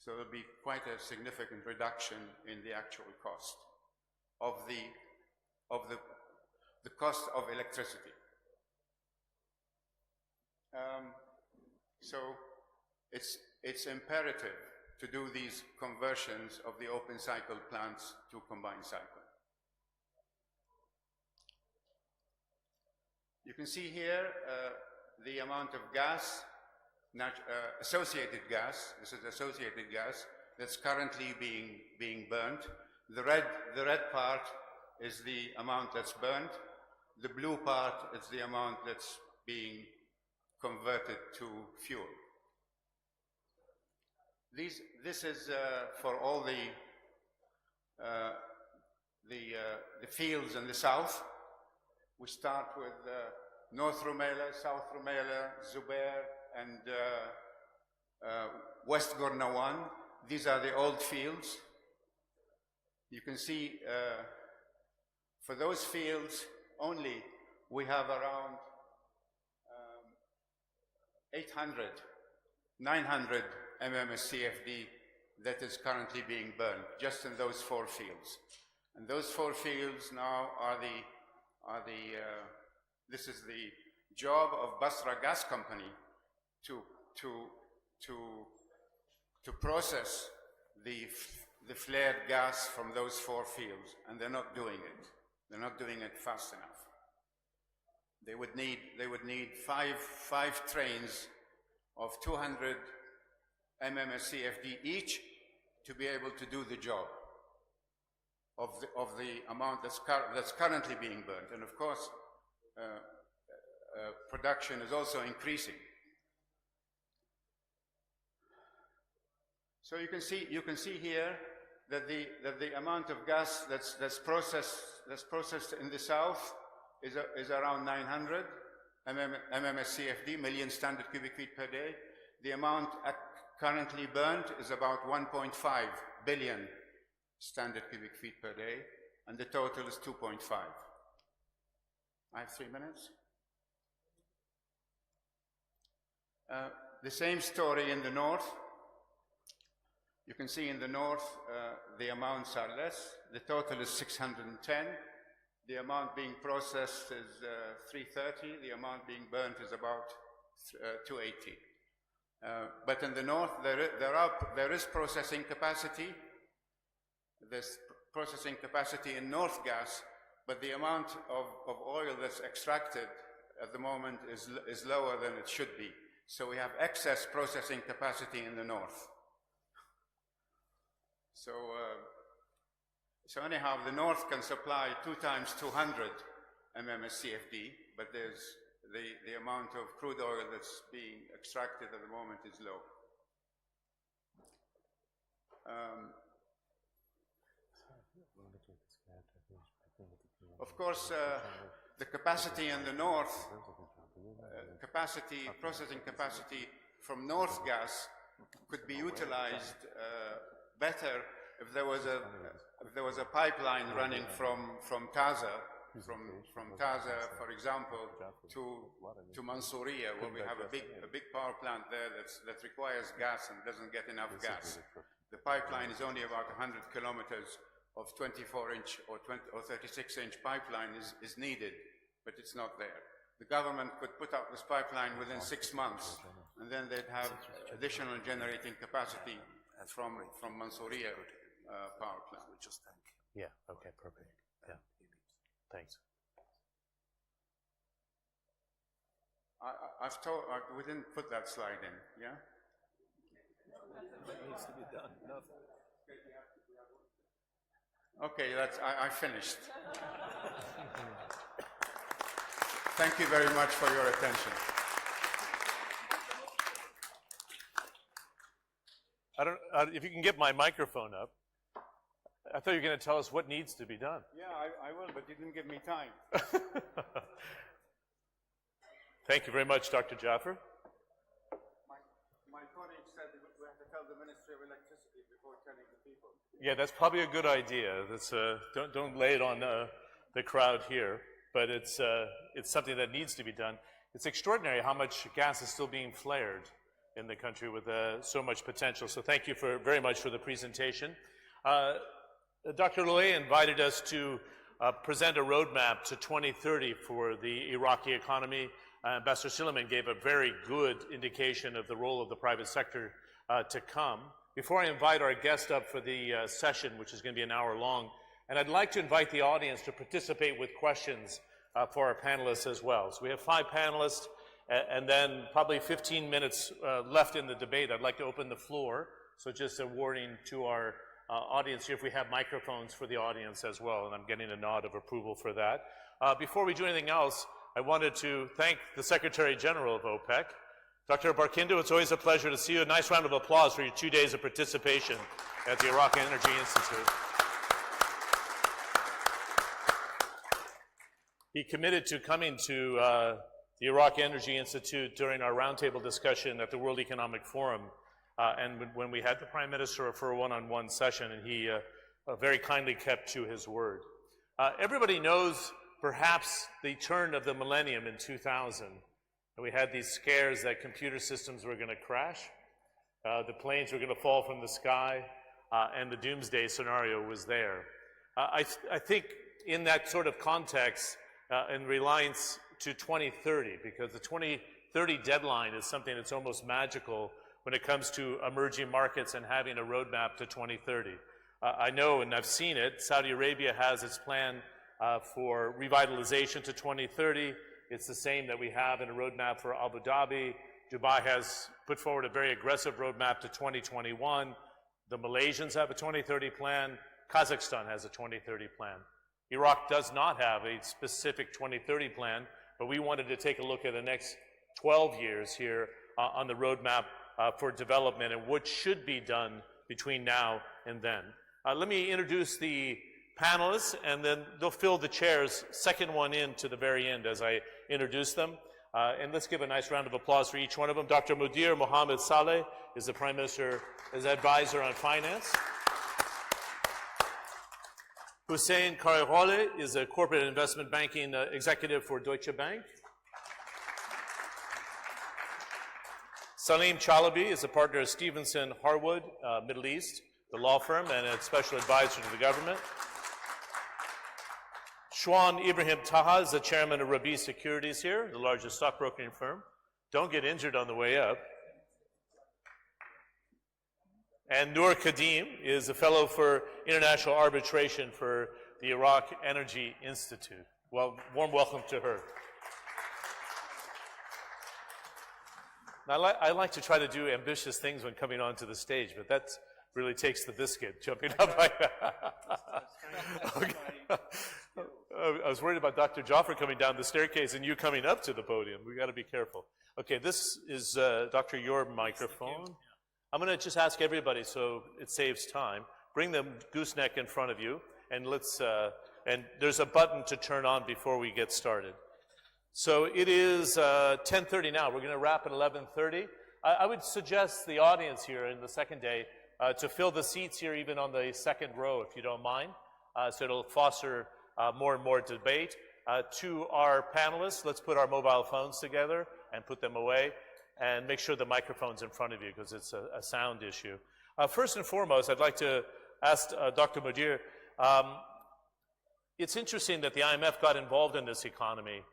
So there'll be quite a significant reduction in the actual cost of the cost of electricity. So it's imperative to do these conversions of the open cycle plants to combined cycle. You can see here the amount of gas, associated gas. This is associated gas that's currently being burnt. The red part is the amount that's burnt. The blue part is the amount that's being converted to fuel. This is for all the fields in the south. We start with North Rumaila, South Rumaila, Zubair, and West Gornawan. These are the old fields. You can see for those fields only we have around 800, 900 MMSCFD that is currently being burned just in those 4 fields. And those 4 fields now are this is the job of Basra Gas Company to process the flared gas from those 4 fields, and they're not doing it. They're not doing it fast enough. They would need 5 trains of 200 MMSCFD each to be able to do the job of the amount that's currently being burnt. And of course, production is also increasing. So you can see here that the amount of gas that's processed in the south is around 900 MMSCFD, million standard cubic feet per day. The amount currently burnt is about 1.5 billion standard cubic feet per day, and the total is 2.5. I have 3 minutes. The same story in the north. You can see in the north the amounts are less. The total is 610. The amount being processed is 330. The amount being burnt is about 280. But in the north, there is processing capacity. There's processing capacity in North Gas, but the amount of oil that's extracted at the moment is lower than it should be. So we have excess processing capacity in the north. So anyhow, the north can supply 2 times 200 MMSCFD, but there's the amount of crude oil that's being extracted at the moment is low. Of course, the capacity in the north, processing capacity from North Gas could be utilized better if there was a pipeline running from Taza, from Taza, for example, to Mansouriya, where we have a big power plant there that requires gas and doesn't get enough gas. The pipeline is only about 100 kilometers of 24-inch or 36-inch pipeline is needed, but it's not there. The government could put up this pipeline within 6 months, and then they'd have additional generating capacity from Mansouriya power plant. Yeah, okay, perfect. Yeah. Thanks. I've told, we didn't put that slide in, yeah? What needs to be done? Nothing. Okay, I finished. Thank you very much for your attention. I don't, if you can get my microphone up. I thought you were going to tell us what needs to be done. Yeah, I will, but you didn't give me time. Thank you very much, Dr. Jaffer. My colleague said we have to tell the Ministry of Electricity before telling the people. Yeah, that's probably a good idea. That's, don't lay it on the crowd here, but it's something that needs to be done. It's extraordinary how much gas is still being flared in the country with so much potential. So thank you very much for the presentation. Dr. Loay invited us to present a roadmap to 2030 for the Iraqi economy. Ambassador Silliman gave a very good indication of the role of the private sector to come. Before I invite our guest up for the session, which is going to be an hour long, and I'd like to invite the audience to participate with questions for our panelists as well. So we have 5 panelists, and then probably 15 minutes left in the debate. I'd like to open the floor. So just a warning to our audience here, if we have microphones for the audience as well, and I'm getting a nod of approval for that. Before we do anything else, I wanted to thank the Secretary General of OPEC, Dr. Barkindo. It's always a pleasure to see you. A nice round of applause for your 2 days of participation at the Iraq Energy Institute. He committed to coming to the Iraq Energy Institute during our roundtable discussion at the World Economic Forum, and when we had the Prime Minister for a one-on-one session, and he very kindly kept to his word. Everybody knows perhaps the turn of the millennium in 2000. And we had these scares that computer systems were going to crash, the planes were going to fall from the sky, and the doomsday scenario was there. I think in that sort of context, in reliance to 2030, because the 2030 deadline is something that's almost magical when it comes to emerging markets and having a roadmap to 2030. I know, and I've seen it, Saudi Arabia has its plan for revitalization to 2030. It's the same that we have in a roadmap for Abu Dhabi. Dubai has put forward a very aggressive roadmap to 2021. The Malaysians have a 2030 plan. Kazakhstan has a 2030 plan. Iraq does not have a specific 2030 plan, but we wanted to take a look at the next 12 years here on the roadmap for development and what should be done between now and then. Let me introduce the panelists, and then they'll fill the chairs, second one in to the very end as I introduce them. And let's give a nice round of applause for each one of them. Dr. Mudir Mohammed Saleh is the Prime Minister's advisor on finance. Hussein Karihole is a corporate investment banking executive for Deutsche Bank. Salim Chalabi is a partner of Stevenson Harwood, Middle East, the law firm, and a special advisor to the government. Shwan Ibrahim Taha is the chairman of Rabi Securities here, the largest stockbroking firm. Don't get injured on the way up. And Noor Kadim is a fellow for international arbitration for the Iraq Energy Institute. Well, warm welcome to her. Now, I like to try to do ambitious things when coming onto the stage, but that really takes the biscuit, jumping up. Okay. I was worried about Dr. Jaffer coming down the staircase and you coming up to the podium. We got to be careful. Okay, this is, Dr., your microphone. I'm going to just ask everybody, so it saves time, bring the gooseneck in front of you, and and there's a button to turn on before we get started. So it is 10:30 now. We're going to wrap at 11:30. I would suggest the audience here in the second day to fill the seats here even on the second row, if you don't mind, so it'll foster more and more debate. To our panelists, let's put our mobile phones together and put them away, and make sure the microphone's in front of you because it's a sound issue. First and foremost, I'd like to ask Dr. Mudir, it's interesting that the IMF got involved in this economy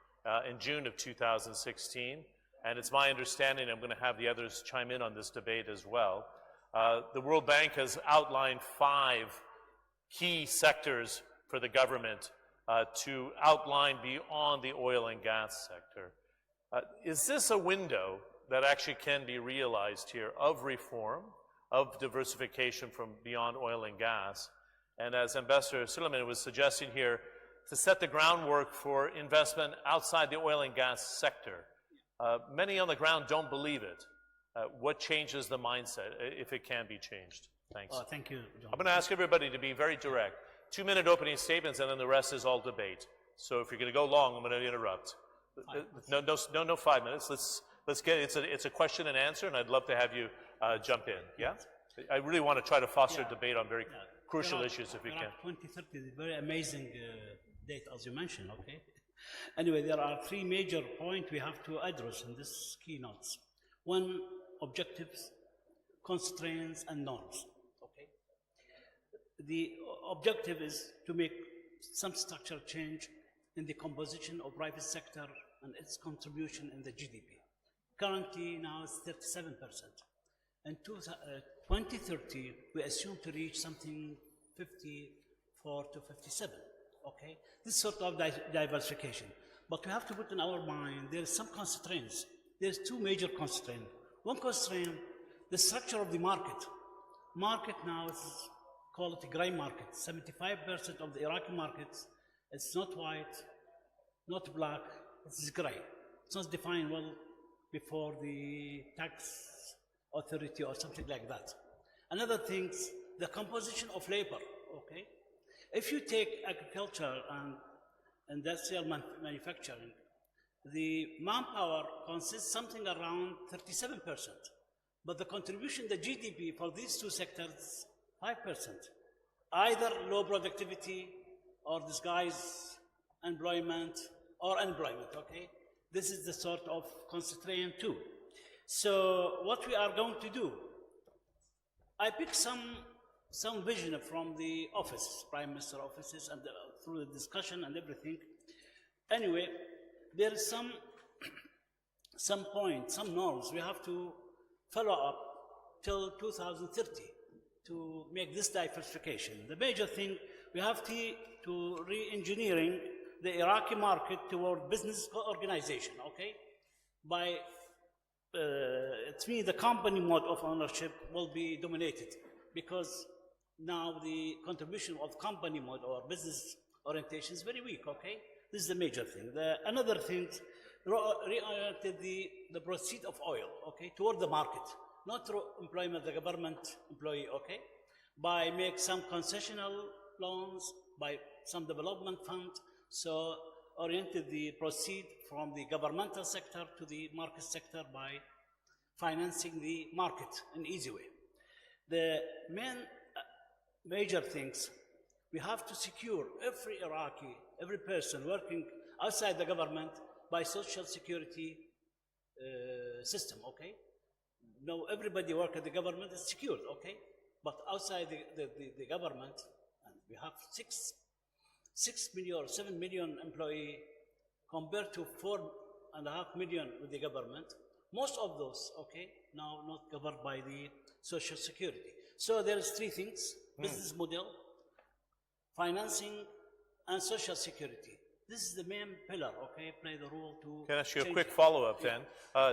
in June of 2016, and it's my understanding, I'm going to have the others chime in on this debate as well. The World Bank has outlined 5 key sectors for the government to outline beyond the oil and gas sector. Is this a window that actually can be realized here of reform, of diversification from beyond oil and gas? And as Ambassador Silliman was suggesting here, to set the groundwork for investment outside the oil and gas sector. Many on the ground don't believe it. What changes the mindset, if it can be changed? Thanks. Thank you, John. I'm going to ask everybody to be very direct. 2-minute opening statements, and then the rest is all debate. So if you're going to go long, I'm going to interrupt. No 5 minutes. Let's get it's a question and answer, and I'd love to have you jump in. Yeah, I really want to try to foster debate on very crucial issues if we can. 2030 is a very amazing date, as you mentioned. Okay. Anyway, there are 3 major points we have to address in this keynotes. One, objectives, constraints, and norms. Okay. The objective is to make some structural change in the composition of private sector and its contribution in the GDP. Currently, now it's 37%. In 2030, we assume to reach something 54 to 57. Okay, this sort of diversification. But we have to put in our mind there is some constraints. There's two major constraints. One constraint, the structure of the market. Market now is call it a gray market. 75% of the Iraqi markets, it's not white, not black, it's gray. It's not defined well before the tax authority or something like that. Another thing, the composition of labor, okay? If you take agriculture and industrial manufacturing, the manpower consists something around 37%, but the contribution to GDP for these two sectors, 5%. Either low productivity or disguised employment or unemployment, okay? This is the sort of constraint too. So what we are going to do, I picked some vision from the office, Prime Minister offices, and through the discussion and everything. Anyway, there is some points, some norms we have to follow up till 2030 to make this diversification. The major thing, we have to re-engineering the Iraqi market toward business organization, okay? By, it means the company mode of ownership will be dominated because now the contribution of company mode or business orientation is very weak, okay? This is the major thing. Another thing, reoriented the proceed of oil, okay, toward the market, not through employment of the government employee, okay? By make some concessional loans, by some development fund, so oriented the proceed from the governmental sector to the market sector by financing the market in easy way. The main major things, we have to secure every Iraqi, every person working outside the government by social security system, okay? No, everybody work at the government is secured, okay? But outside the government, and we have 6 million or 7 million employees compared to 4.5 million with the government. Most of those, okay, now not covered by the social security. So there's three things, business model, financing, and social security. This is the main pillar, okay, play the role to Can I ask you a change quick it. follow-up then?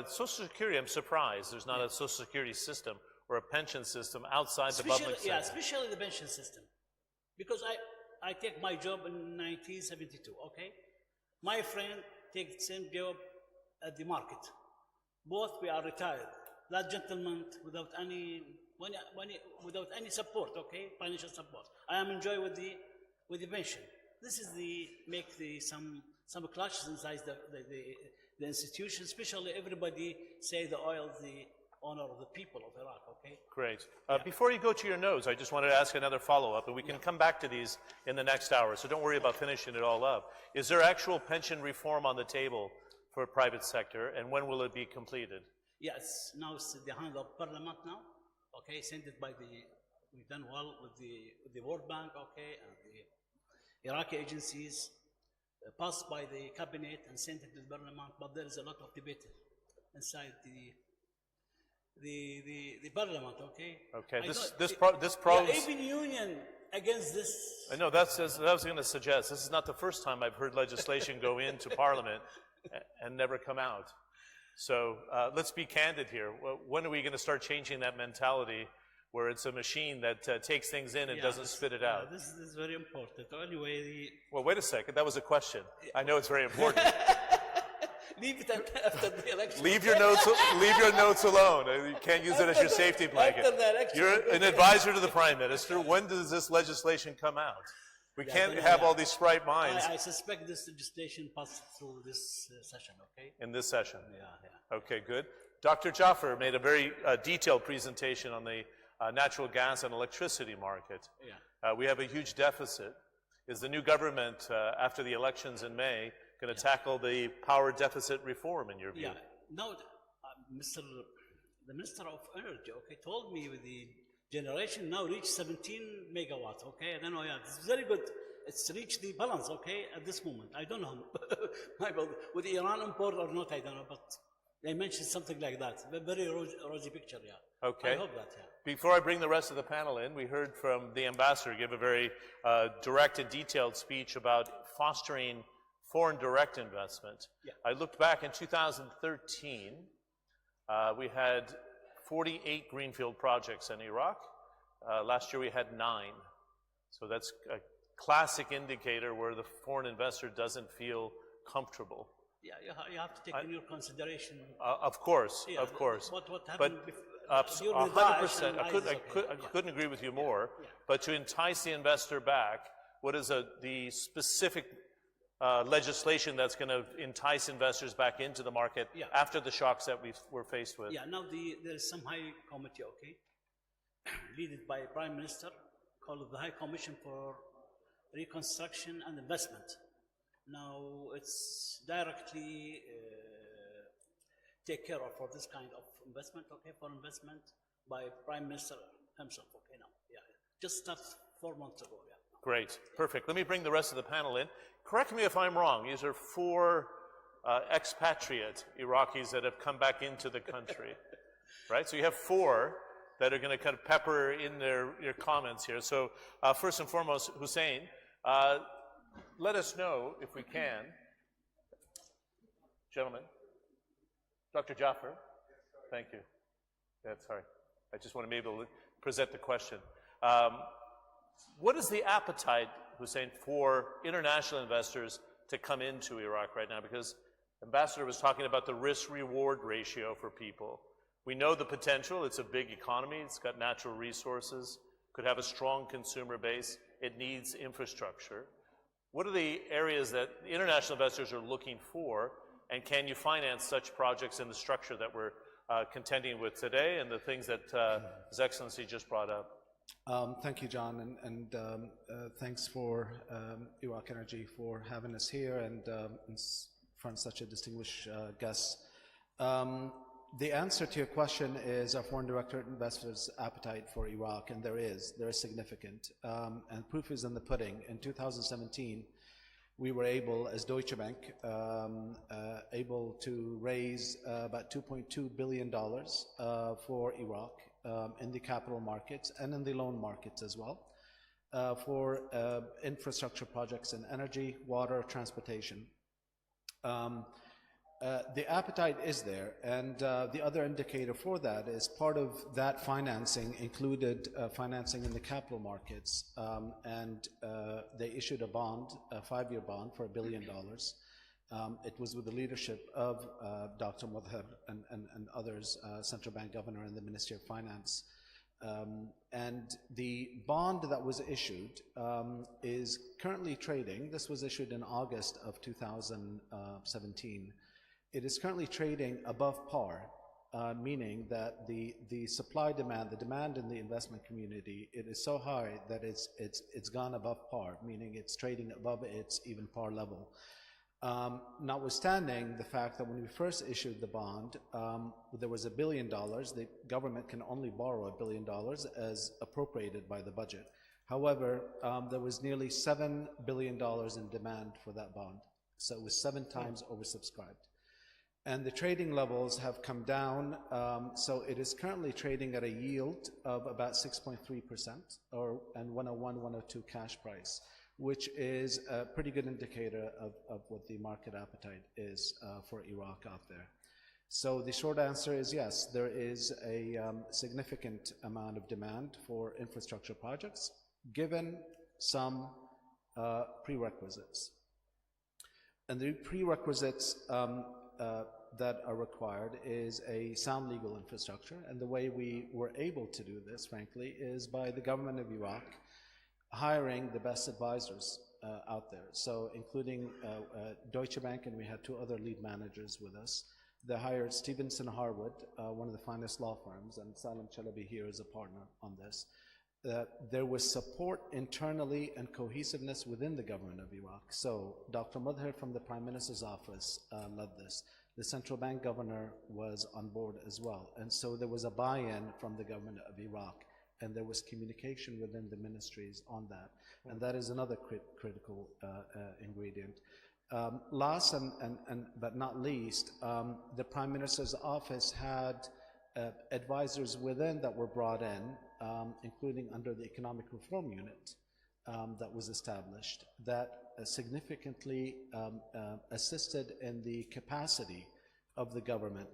Social Security, I'm surprised there's not a Social Security system or a pension system outside the public sector. Yeah, especially the pension system. Because I take my job in 1972, okay? My friend takes the same job at the market. Both we are retired. That gentleman without any support, okay, financial support. I am enjoying with the pension. This is some clashes inside the institution, especially everybody say the oil is the honor of the people of Iraq, okay? Great. Before you go to your notes, I just wanted to ask another follow-up, and we can come back to these in the next hour, so don't worry about finishing it all up. Is there actual pension reform on the table for private sector, and when will it be completed? Yes, now it's in the hand of Parliament now, okay, sent it by we've done well with the World Bank, okay, and the Iraqi agencies, passed by the cabinet and sent it to the Parliament, but there is a lot of debate inside the Parliament, okay? Okay, the even union against this. I know, that's what I was going to suggest. This is not the first time I've heard legislation go into Parliament and never come out. So let's be candid here. When are we going to start changing that mentality where it's a machine that takes things in and doesn't spit it out? This is very important. Anyway, Well, wait a second. That was a question. I know it's very important. leave it after the election. Leave your notes alone. You can't use it as your safety blanket. After the election. You're an advisor to the Prime Minister. When does this legislation come out? We can't have all these sprite minds. I suspect this legislation passed through this session, okay? In this session? Yeah. Okay, good. Dr. Jaffer made a very detailed presentation on the natural gas and electricity market. Yeah. We have a huge deficit. Is the new government, after the elections in May, going to tackle the power deficit reform, in your view? Yeah. No, the Minister of Energy, okay, told me with the generation now reached 17 megawatts, okay? I don't know, yeah, it's very good. It's reached the balance, okay, at this moment. I don't know with Iran import or not, I don't know, but they mentioned something like that. A very rosy picture, yeah. Okay. I hope that, yeah. Before I bring the rest of the panel in, we heard from the ambassador give a very direct and detailed speech about fostering foreign direct investment. Yeah. I looked back in 2013, we had 48 greenfield projects in Iraq. Last year we had 9. So that's a classic indicator where the foreign investor doesn't feel comfortable. Yeah, you have to take in your consideration. Of course, yeah, of course. What happened during the 100%. Daesh I couldn't agree with you more. Yeah. But to entice the investor back, what is the specific legislation that's going to entice investors back into the market Yeah. after the shocks that we were faced with? Yeah, now there is some high committee, okay, led by Prime Minister, called the High Commission for Reconstruction and Investment. Now it's directly take care of for this kind of investment, okay, for investment by Prime Minister himself, okay, now, yeah. Just started 4 months ago, yeah. Great, perfect. Let me bring the rest of the panel in. Correct me if I'm wrong, these are 4 expatriate Iraqis that have come back into the country, right? So you have 4 that are going to kind of pepper in your comments here. So first and foremost, Hussein, let us know, if we can, gentlemen. Dr. Jaffer, thank you. Yeah, sorry. I just want to be able to present the question. What is the appetite, Hussein, for international investors to come into Iraq right now? Because Ambassador was talking about the risk-reward ratio for people. We know the potential. It's a big economy. It's got natural resources, could have a strong consumer base. It needs infrastructure. What are the areas that international investors are looking for, and can you finance such projects in the structure that we're contending with today and the things that His Excellency just brought up? Thank you, John, and thanks for Iraq Energy for having us here and in front of such a distinguished guest. The answer to your question is our foreign direct investors' appetite for Iraq, and there is significant. And proof is in the pudding. In 2017, we were able, as Deutsche Bank, able to raise about $2.2 billion for Iraq in the capital markets and in the loan markets as well, for infrastructure projects in energy, water, transportation. The appetite is there, and the other indicator for that is part of that financing included financing in the capital markets, and they issued a bond, a 5-year bond for $1 billion. It was with the leadership of Dr. Mudhar and others, central bank governor and the Ministry of Finance. And the bond that was issued is currently trading. This was issued in August of 2017. It is currently trading above par, meaning that the supply demand, the demand in the investment community, it is so high that it's gone above par, meaning it's trading above its even par level. Notwithstanding the fact that when we first issued the bond, there was $1 billion. The government can only borrow $1 billion as appropriated by the budget. However, there was nearly $7 billion in demand for that bond. So it was 7 times oversubscribed. And the trading levels have come down, so it is currently trading at a yield of about 6.3%, and 101, 102 cash price, which is a pretty good indicator of what the market appetite is for Iraq out there. So the short answer is yes, there is a significant amount of demand for infrastructure projects, given some prerequisites. And the prerequisites that are required is a sound legal infrastructure, and the way we were able to do this, frankly, is by the government of Iraq hiring the best advisors out there, so including Deutsche Bank, and we had 2 other lead managers with us. They hired Stevenson Harwood, one of the finest law firms, and Salim Chalabi here is a partner on this. There was support internally and cohesiveness within the government of Iraq. So Dr. Mudhar from the Prime Minister's office led this. The central bank governor was on board as well. And so there was a buy-in from the government of Iraq, and there was communication within the ministries on that. And that is another critical ingredient. Last but not least, the Prime Minister's office had advisors within that were brought in, including under the Economic Reform Unit that was established, that significantly assisted in the capacity of the government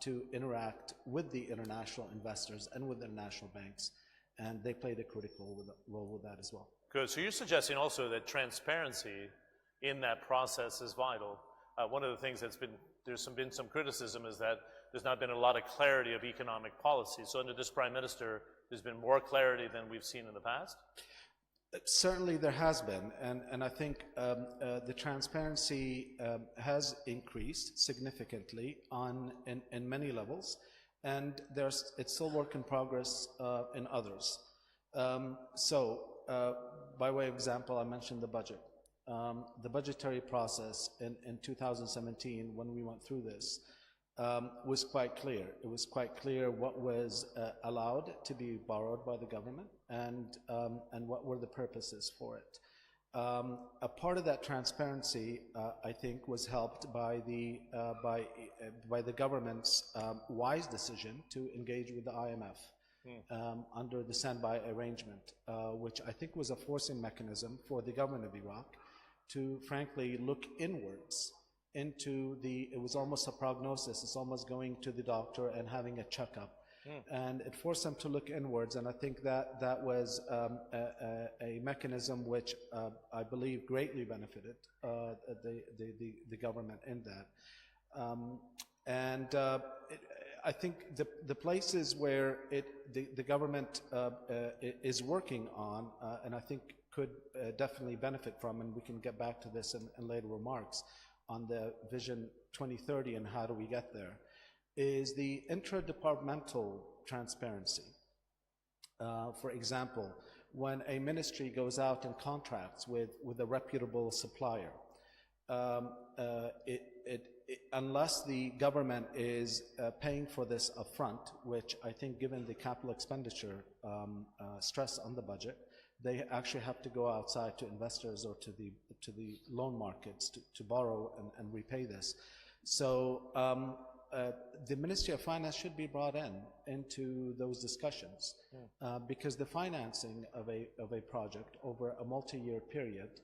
to interact with the international investors and with the international banks, and they played a critical role with that as well. Good. So you're suggesting also that transparency in that process is vital. One of the things that's been some criticism is that there's not been a lot of clarity of economic policy. So under this Prime Minister, there's been more clarity than we've seen in the past? Certainly there has been, and I think the transparency has increased significantly in many levels, and it's still work in progress in others. By way of example, I mentioned the budget. The budgetary process in 2017, when we went through this, was quite clear. It was quite clear what was allowed to be borrowed by the government and what were the purposes for it. A part of that transparency, I think, was helped by the government's wise decision to engage with the IMF under the standby arrangement, which I think was a forcing mechanism for the government of Iraq to, frankly, look inwards into it was almost a prognosis. It's almost going to the doctor and having a checkup. And it forced them to look inwards, and I think that was a mechanism which I believe greatly benefited the government in that. I think the places where the government is working on, and I think could definitely benefit from, and we can get back to this in later remarks, on the Vision 2030 and how do we get there, is the intradepartmental transparency. For example, when a ministry goes out and contracts with a reputable supplier, unless the government is paying for this upfront, which I think given the capital expenditure stress on the budget, they actually have to go outside to investors or to the loan markets to borrow and repay this. So the Ministry of Finance should be brought into those discussions because the financing of a project over a multi-year period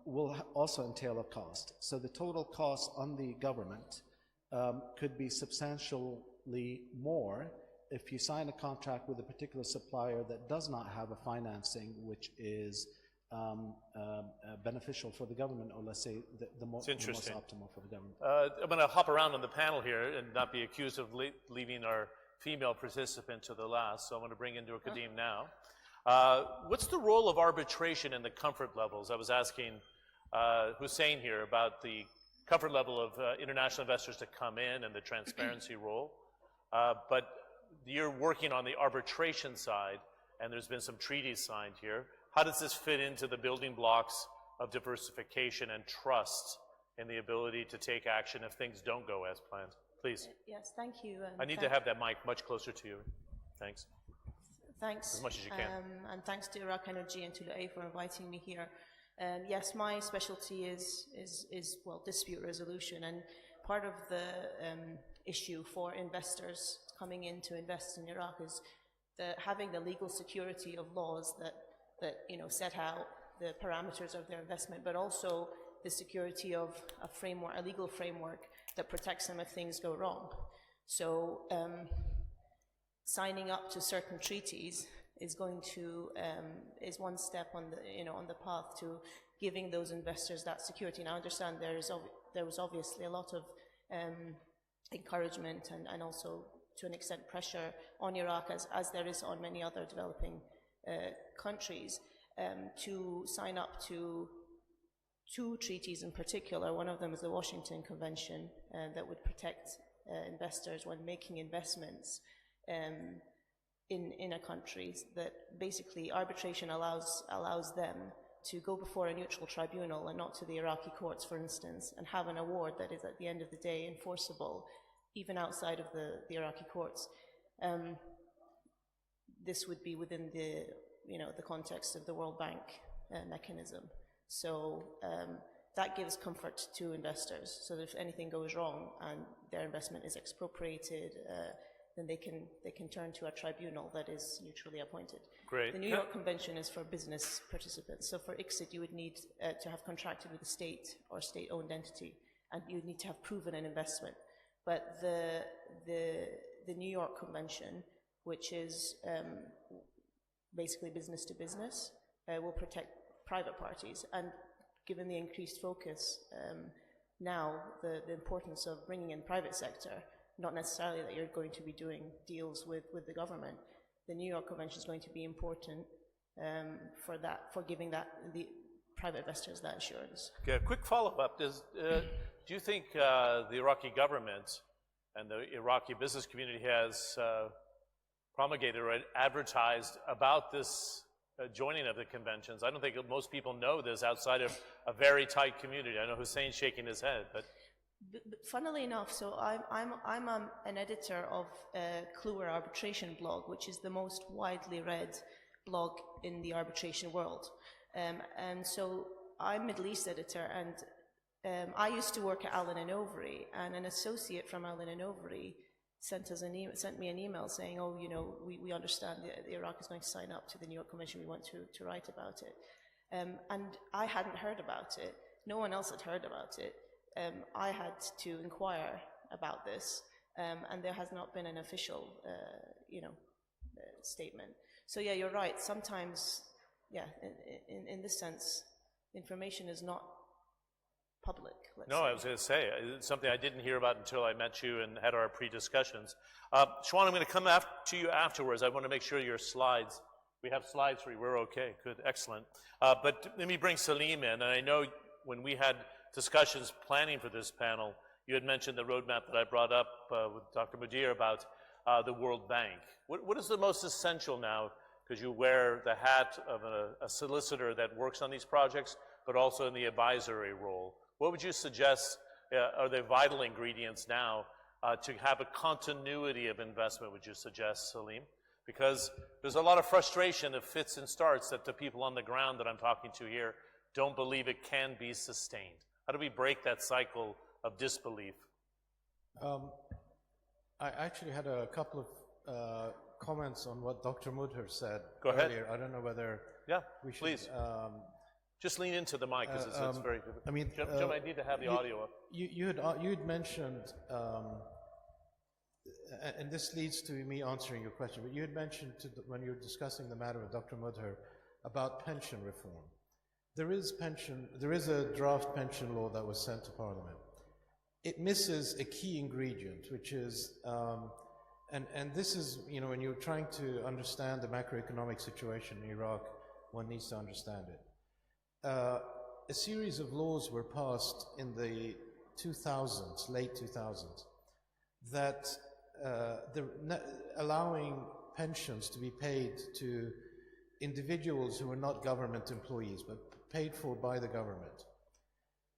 will also entail a cost. So the total cost on the government could be substantially more if you sign a contract with a particular supplier that does not have a financing which is beneficial for the government, or let's say the most optimal for the government. I'm going to hop around on the panel here and not be accused of leaving our female participant to the last, so I'm going to bring in Nur Kadim now. What's the role of arbitration in the comfort levels? I was asking Hussein here about the comfort level of international investors to come in and the transparency role, but you're working on the arbitration side, and there's been some treaties signed here. How does this fit into the building blocks of diversification and trust in the ability to take action if things don't go as planned? Please. Yes, thank you. I need to have that mic much closer to you. Thanks. Thanks. As much as you can. And thanks to Iraq Energy and to Lu'ay for inviting me here. Yes, my specialty is dispute resolution, and part of the issue for investors coming in to invest in Iraq is having the legal security of laws that set out the parameters of their investment, but also the security of a legal framework that protects them if things go wrong. So signing up to certain treaties is one step on the path to giving those investors that security. Now I understand there was obviously a lot of encouragement and also to an extent pressure on Iraq, as there is on many other developing countries, to sign up to two treaties in particular. One of them is the Washington Convention that would protect investors when making investments in a country, that basically arbitration allows them to go before a neutral tribunal and not to the Iraqi courts, for instance, and have an award that is at the end of the day enforceable, even outside of the Iraqi courts. This would be within the, the context of the World Bank mechanism. So that gives comfort to investors. So that if anything goes wrong and their investment is expropriated, then they can turn to a tribunal that is neutrally appointed. Great. The New York Convention is for business participants. So for ICSID, you would need to have contracted with a state or state-owned entity, and you would need to have proven an investment. But the New York Convention, which is basically business to business, will protect private parties. And given the increased focus now, the importance of bringing in private sector, not necessarily that you're going to be doing deals with the government, the New York Convention is going to be important for giving the private investors that assurance. Okay, a quick follow-up. Do you think the Iraqi government and the Iraqi business community has promulgated or advertised about this joining of the conventions? I don't think most people know this outside of a very tight community. I know Hussein's shaking his head, but funnily enough, so I'm an editor of Kluwer Arbitration blog, which is the most widely read blog in the arbitration world. And so I'm Middle East editor, and I used to work at Allen & Overy, and an associate from Allen & Overy sent me an email saying, oh, we understand that Iraq is going to sign up to the New York Convention, we want to write about it. And I hadn't heard about it. No one else had heard about it. I had to inquire about this, and there has not been an official, statement. So yeah, you're right. Sometimes, yeah, in this sense, information is not public. No, say. I was going to say, it's something I didn't hear about until I met you and had our pre-discussions. Shwan, I'm going to come to you afterwards. I want to make sure your slides, we have slides for you. We're okay. Good, excellent. But let me bring Salim in, and I know when we had discussions planning for this panel, you had mentioned the roadmap that I brought up with Dr. Mudir about the World Bank. What is the most essential now, because you wear the hat of a solicitor that works on these projects, but also in the advisory role? What would you suggest are the vital ingredients now to have a continuity of investment, would you suggest, Salim? Because there's a lot of frustration of fits and starts that the people on the ground that I'm talking to here don't believe it can be sustained. How do we break that cycle of disbelief? I actually had a couple of comments on what Dr. Mudhir said Go ahead. earlier. I don't know whether we should... Please. Just lean into the mic because it's very good. I mean, Jim, I need to have the audio up. You had mentioned, and this leads to me answering your question, but you had mentioned when you were discussing the matter with Dr. Mudhir about pension reform. There is a draft pension law that was sent to Parliament. It misses a key ingredient, which is, and this is, when you're trying to understand the macroeconomic situation in Iraq, one needs to understand it. A series of laws were passed in the 2000s, late 2000s, that allowing pensions to be paid to individuals who were not government employees, but paid for by the government.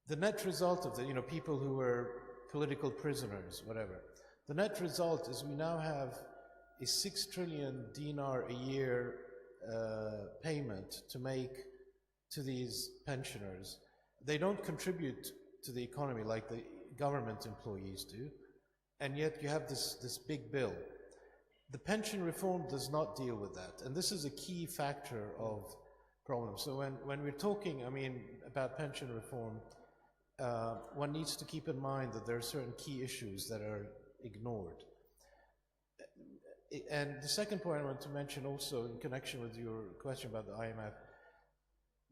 The net result of that, people who were political prisoners, whatever, the net result is we now have a 6 trillion dinar a year payment to make to these pensioners. They don't contribute to the economy like the government employees do, and yet you have this big bill. The pension reform does not deal with that, and this is a key factor of problem. So when we're talking, about pension reform, one needs to keep in mind that there are certain key issues that are ignored. And the second point I want to mention also in connection with your question about the IMF,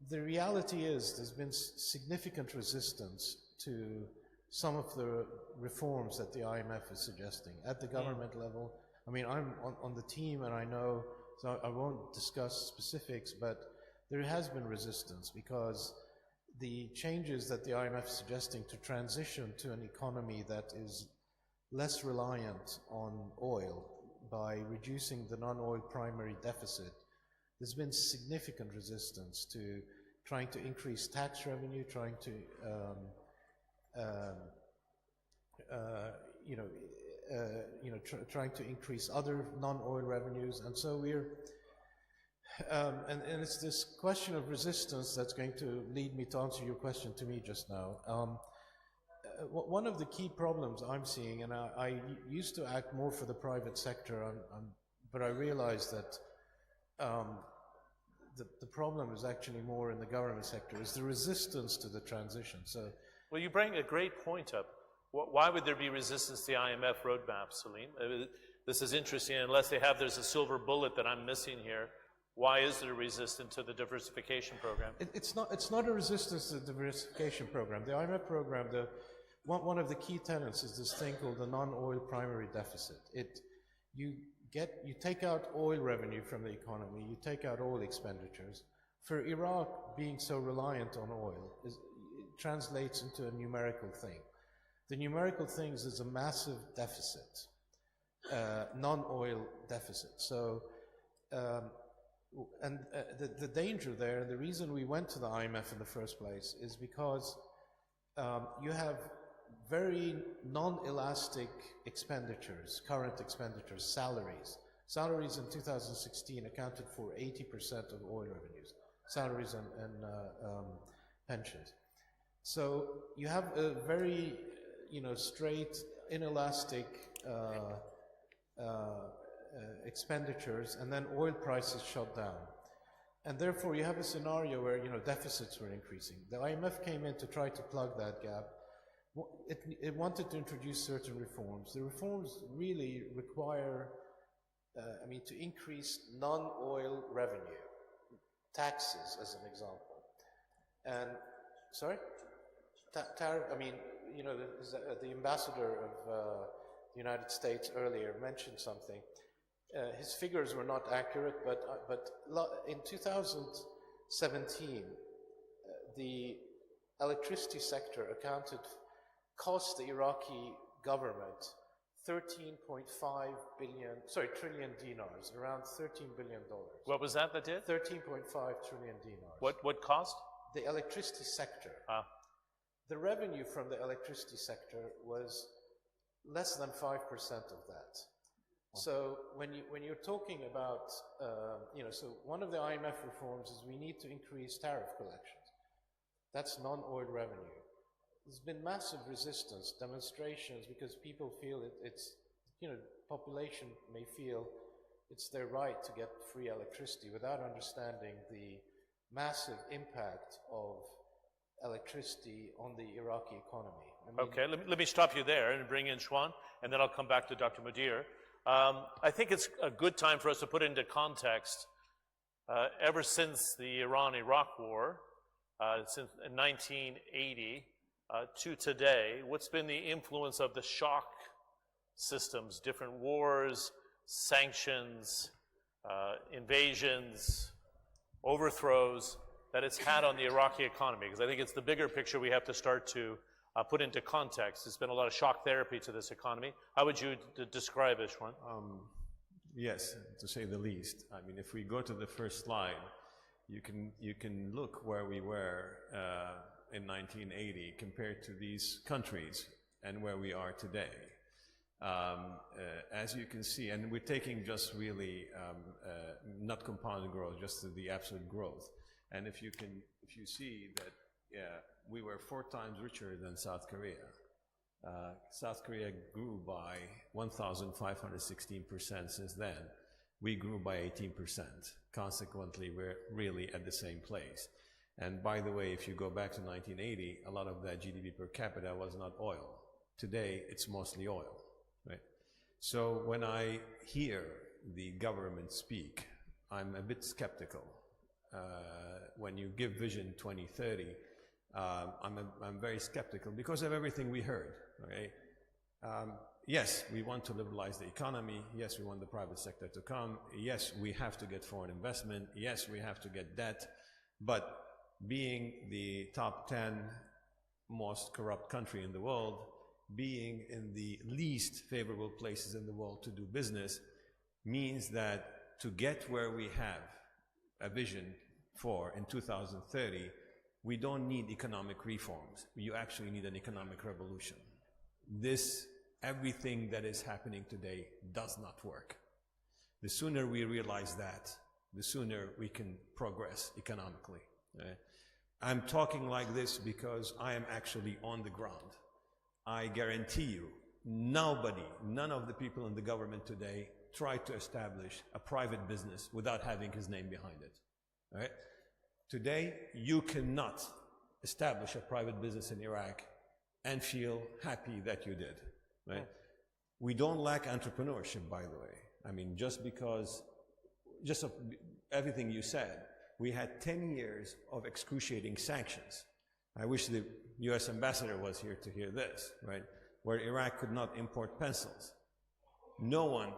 the reality is there's been significant resistance to some of the reforms that the IMF is suggesting at the government level. I'm on the team and I know, so I won't discuss specifics, but there has been resistance because the changes that the IMF is suggesting to transition to an economy that is less reliant on oil by reducing the non-oil primary deficit, there's been significant resistance to trying to increase tax revenue, trying to trying to increase other non-oil revenues, and so we're and it's this question of resistance that's going to lead me to answer your question to me just now. One of the key problems I'm seeing, and I used to act more for the private sector, but I realized that the problem is actually more in the government sector, is the resistance to the transition. So, well, you bring a great point up. Why would there be resistance to the IMF roadmap, Salim? This is interesting. Unless there's a silver bullet that I'm missing here. Why is there resistance to the diversification program? It's not a resistance to the diversification program. The IMF program, one of the key tenets is this thing called the non-oil primary deficit. You take out oil revenue from the economy, you take out oil expenditures. For Iraq, being so reliant on oil, it translates into a numerical thing. The numerical thing is a massive deficit, non-oil deficit. So, the danger there, the reason we went to the IMF in the first place, is because you have very non-elastic expenditures, current expenditures, salaries. Salaries in 2016 accounted for 80% of oil revenues, salaries and pensions. So you have a very, straight, inelastic expenditures, and then oil prices shot down. And therefore you have a scenario where, deficits were increasing. The IMF came in to try to plug that gap. It wanted to introduce certain reforms. The reforms really require, to increase non-oil revenue, taxes as an example. And, sorry? Tariff, the ambassador of the United States earlier mentioned something. His figures were not accurate, but in 2017, the electricity sector cost the Iraqi government 13.5 trillion dinars, around $13 billion. What was that did? 13.5 trillion dinars. What cost? The electricity sector. The revenue from the electricity sector was less than 5% of that. So when you're talking about, so one of the IMF reforms is we need to increase tariff collections. That's non-oil revenue. There's been massive resistance, demonstrations, because people feel it's, population may feel it's their right to get free electricity without understanding the massive impact of electricity on the Iraqi economy. Okay, let me stop you there and bring in Shwan, and then I'll come back to Dr. Mudir. I think it's a good time for us to put into context, ever since the Iran-Iraq war, since 1980 to today, what's been the influence of the shock systems, different wars, sanctions, invasions, overthrows that it's had on the Iraqi economy? Because I think it's the bigger picture we have to start to put into context. There's been a lot of shock therapy to this economy. How would you describe it, Shwan? Yes, to say the least. If we go to the first slide, you can look where we were in 1980 compared to these countries and where we are today. As you can see, and we're taking just really not compounded growth, just the absolute growth. And if you see that, we were 4 times richer than South Korea. South Korea grew by 1,516% since then. We grew by 18%. Consequently, we're really at the same place. And by the way, if you go back to 1980, a lot of that GDP per capita was not oil. Today, it's mostly oil, right? So when I hear the government speak, I'm a bit skeptical. When you give Vision 2030, I'm very skeptical because of everything we heard, okay? Yes, we want to liberalize the economy. Yes, we want the private sector to come. Yes, we have to get foreign investment. Yes, we have to get debt. But being the top 10 most corrupt country in the world, being in the least favorable places in the world to do business, means that to get where we have a vision for in 2030, we don't need economic reforms. You actually need an economic revolution. Everything that is happening today does not work. The sooner we realize that, the sooner we can progress economically. I'm talking like this because I am actually on the ground. I guarantee you, none of the people in the government today try to establish a private business without having his name behind it. Right? Today, you cannot establish a private business in Iraq and feel happy that you did. Right? We don't lack entrepreneurship, by the way. I mean, just everything you said, we had 10 years of excruciating sanctions. I wish the US ambassador was here to hear this, right? Where Iraq could not import pencils. No one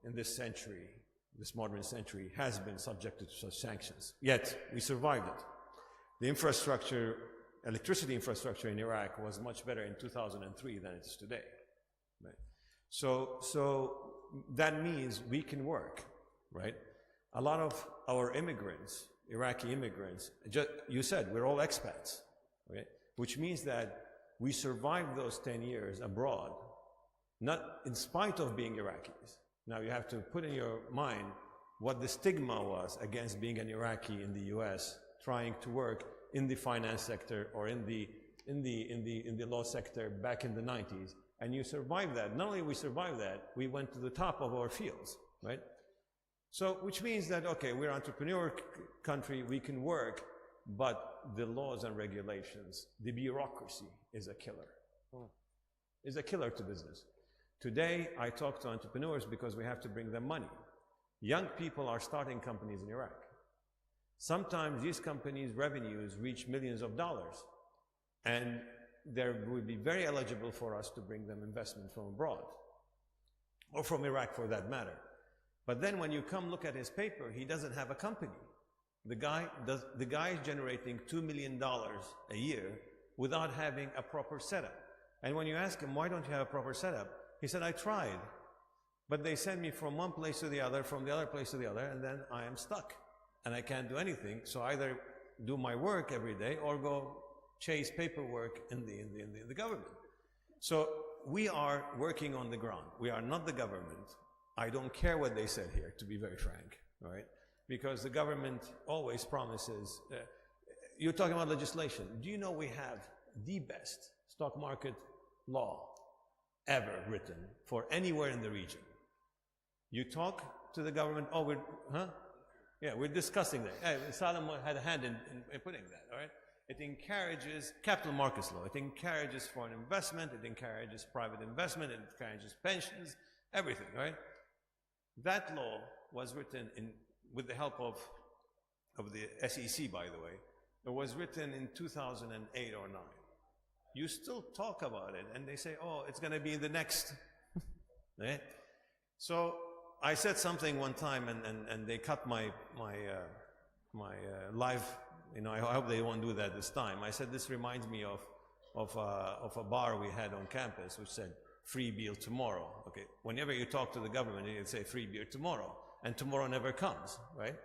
in this century, this modern century, has been subjected to such sanctions. Yet, we survived it. The electricity infrastructure in Iraq was much better in 2003 than it is today. Right? So that means we can work, right? A lot of our immigrants, Iraqi immigrants, you said we're all expats, right? Which means that we survived those 10 years abroad, not in spite of being Iraqis. Now you have to put in your mind what the stigma was against being an Iraqi in the US, trying to work in the finance sector or in the law sector back in the 90s, and you survived that. Not only we survived that, we went to the top of our fields, right? So, which means that, okay, we're an entrepreneur country, we can work, but the laws and regulations, the bureaucracy is a killer. Is a killer to business. Today, I talk to entrepreneurs because we have to bring them money. Young people are starting companies in Iraq. Sometimes these companies' revenues reach millions of dollars, and they would be very eligible for us to bring them investment from abroad, or from Iraq for that matter. But then when you come look at his paper, he doesn't have a company. The guy is generating $2 million a year without having a proper setup. And when you ask him, why don't you have a proper setup? He said, I tried, but they send me from one place to the other, from the other place to the other, and then I am stuck. And I can't do anything, so either do my work every day or go chase paperwork in the government. So we are working on the ground. We are not the government. I don't care what they said here, to be very frank, all right? Because the government always promises, you're talking about legislation. Do you know we have the best stock market law ever written for anywhere in the region? You talk to the government, we're discussing that. Salam had a hand in putting that, all right? It encourages capital markets law. It encourages foreign investment. It encourages private investment. It encourages pensions, everything, right? That law was written with the help of the SEC, by the way. It was written in 2008 or 9. You still talk about it, and they say, oh, it's going to be the next. Right? So I said something one time, and they cut my live. You know, I hope they won't do that this time. I said this reminds me of a bar we had on campus, which said free beer tomorrow. Okay, whenever you talk to the government, you say free beer tomorrow, and tomorrow never comes, right?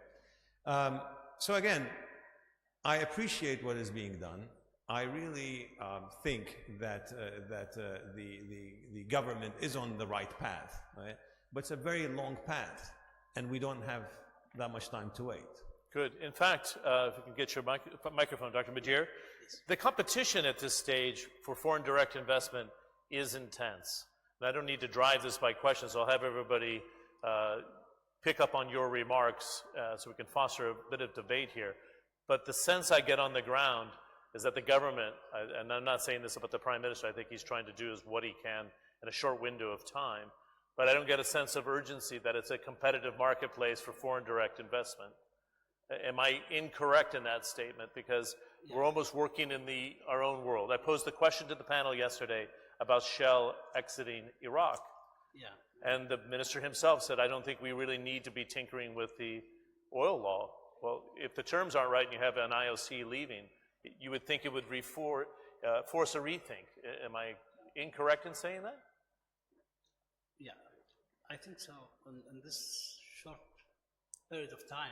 So again, I appreciate what is being done. I really think that the government is on the right path, right? But it's a very long path, and we don't have that much time to wait. Good. In fact, if you can get your microphone, Dr. Majir, the competition at this stage for foreign direct investment is intense. And I don't need to drive this by questions, so I'll have everybody pick up on your remarks so we can foster a bit of debate here. But the sense I get on the ground is that the government, and I'm not saying this about the Prime Minister, I think he's trying to do is what he can in a short window of time, but I don't get a sense of urgency that it's a competitive marketplace for foreign direct investment. Am I incorrect in that statement? Because we're almost working in our own world. I posed the question to the panel yesterday about Shell exiting Iraq. Yeah. And the minister himself said, I don't think we really need to be tinkering with the oil law. Well, if the terms aren't right and you have an IOC leaving, you would think it would force a rethink. Am I incorrect in saying that? Yeah, I think so. In this short period of time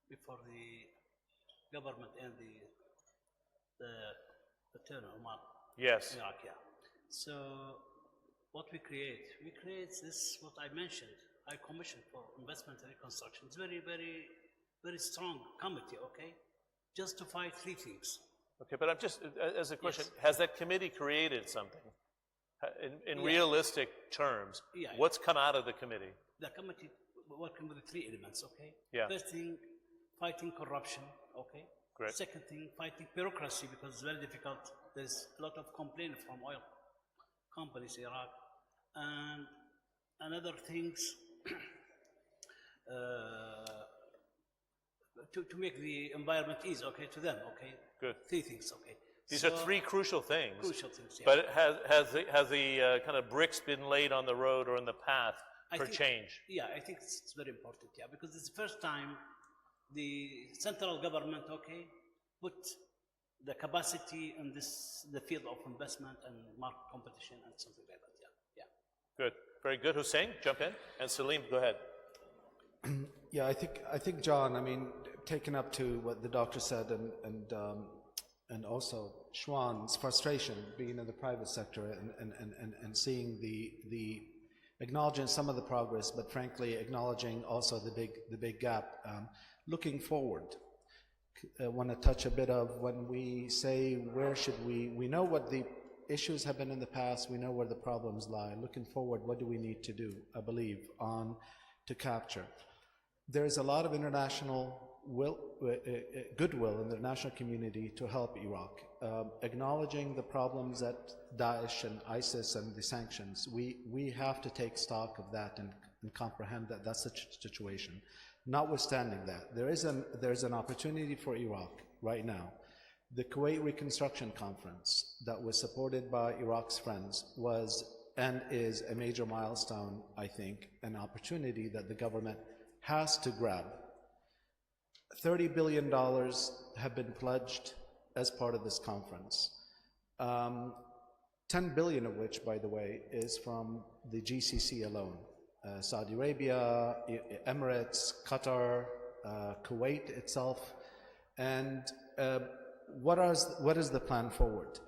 before the government and the turn Oman. Yes. Iraq, yeah. So what we create this, what I mentioned, High Commission for Investment and Reconstruction. It's very, very, very strong committee, okay? Just to fight three things. Okay, but I'm just, as a question, Yes. has that committee created something? In realistic terms, Yeah. what's come out of the committee? The committee working with the three elements, okay? Yeah. First thing, fighting corruption, okay? Great. Second thing, fighting bureaucracy, because it's very difficult. There's a lot of complaint from oil companies in Iraq. And another things, to make the environment easy, okay, to them, okay? Good. Three things, okay? These are three crucial things. Crucial things, yeah. But has the kind of bricks been laid on the road or in the path I for think- change? Yeah, I think it's very important, yeah, because it's the first time the central government, okay, put the capacity in the field of investment and market competition and something like that, yeah. Good. Very good. Hussein, jump in. And Salim, go ahead. Yeah, I think, John, I mean, taken up to what the doctor said and also Schwann's frustration being in the private sector and seeing the acknowledging some of the progress, but frankly acknowledging also the big gap. Looking forward, I want to touch a bit of when we say where should we know what the issues have been in the past, we know where the problems lie. Looking forward, what do we need to do, I believe, to capture? There's a lot of international goodwill in the international community to help Iraq. Acknowledging the problems at Daesh and ISIS and the sanctions, we have to take stock of that and comprehend that that's the situation. Notwithstanding that, there's an opportunity for Iraq right now. The Kuwait Reconstruction Conference that was supported by Iraq's friends was and is a major milestone, I think, an opportunity that the government has to grab. $30 billion have been pledged as part of this conference. 10 billion of which, by the way, is from the GCC alone. Saudi Arabia, Emirates, Qatar, Kuwait itself. And what is the plan forward?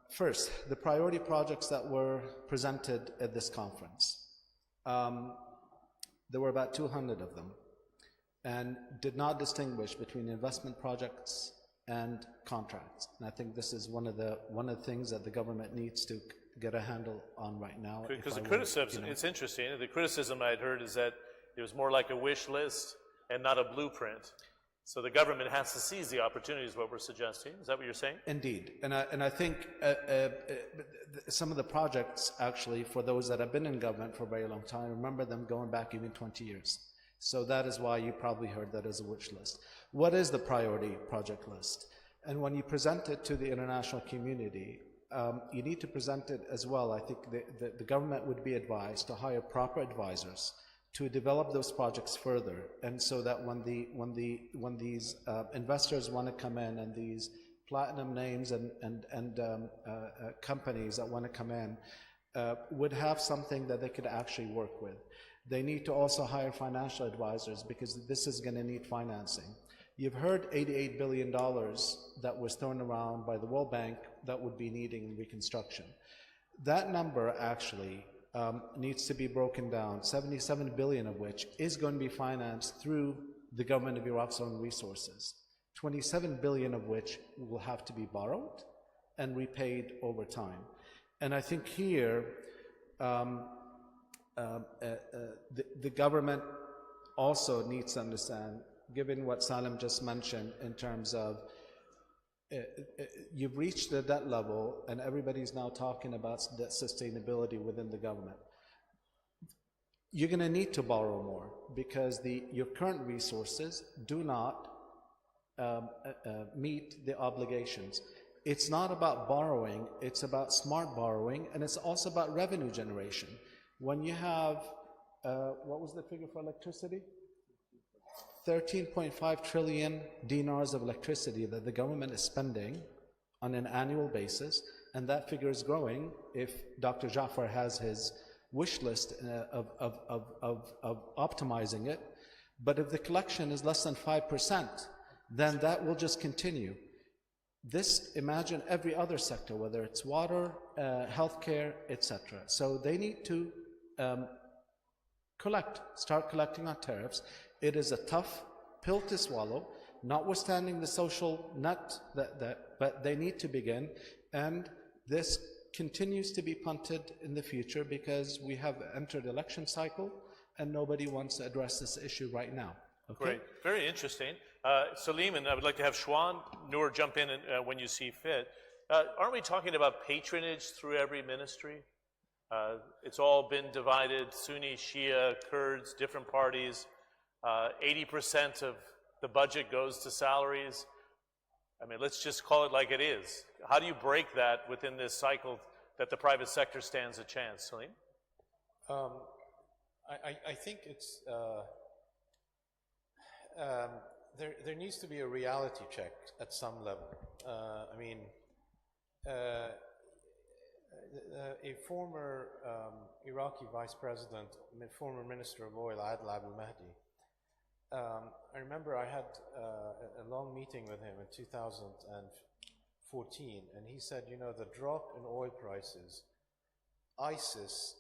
First, the priority projects that were presented at this conference. There were about 200 of them, and did not distinguish between investment projects and contracts. And I think this is one of the things that the government needs to get a handle on right now. Because the criticism, it's interesting, the criticism I'd heard is that it was more like a wish list and not a blueprint. So the government has to seize the opportunities, what we're suggesting. Is that what you're saying? Indeed. And I think some of the projects, actually, for those that have been in government for a very long time, remember them going back even 20 years. So that is why you probably heard that as a wish list. What is the priority project list? And when you present it to the international community, you need to present it as well. I think the government would be advised to hire proper advisors to develop those projects further, and so that when these investors want to come in, and these platinum names and companies that want to come in would have something that they could actually work with. They need to also hire financial advisors, because this is going to need financing. You've heard $88 billion that was thrown around by the World Bank that would be needing reconstruction. That number actually needs to be broken down, 77 billion of which is going to be financed through the government of Iraq's own resources, 27 billion of which will have to be borrowed and repaid over time. And I think here, the government also needs to understand, given what Salim just mentioned in terms of you've reached the debt level and everybody's now talking about debt sustainability within the government. You're going to need to borrow more, because your current resources do not meet the obligations. It's not about borrowing, it's about smart borrowing, and it's also about revenue generation. When you have, what was the figure for electricity? 13.5 trillion dinars of electricity that the government is spending on an annual basis, and that figure is growing if Dr. Jafar has his wish list of optimizing it. But if the collection is less than 5%, then that will just continue. This, imagine every other sector, whether it's water, healthcare, etc. So they need to start collecting on tariffs. It is a tough pill to swallow, notwithstanding the social nut, but they need to begin. And this continues to be punted in the future because we have entered election cycle and nobody wants to address this issue right now. Okay? Great, very interesting. Salim, and I would like to have Shwan Noor jump in when you see fit. Aren't we talking about patronage through every ministry? It's all been divided, Sunni, Shia, Kurds, different parties. 80% of the budget goes to salaries. I mean, let's just call it like it is. How do you break that within this cycle that the private sector stands a chance, Salim? I think it's there needs to be a reality check at some level. I mean, a former Iraqi vice president, former minister of oil, Adel Abdel Mahdi. I remember I had a long meeting with him in 2014, and he said, you know, the drop in oil prices, ISIS,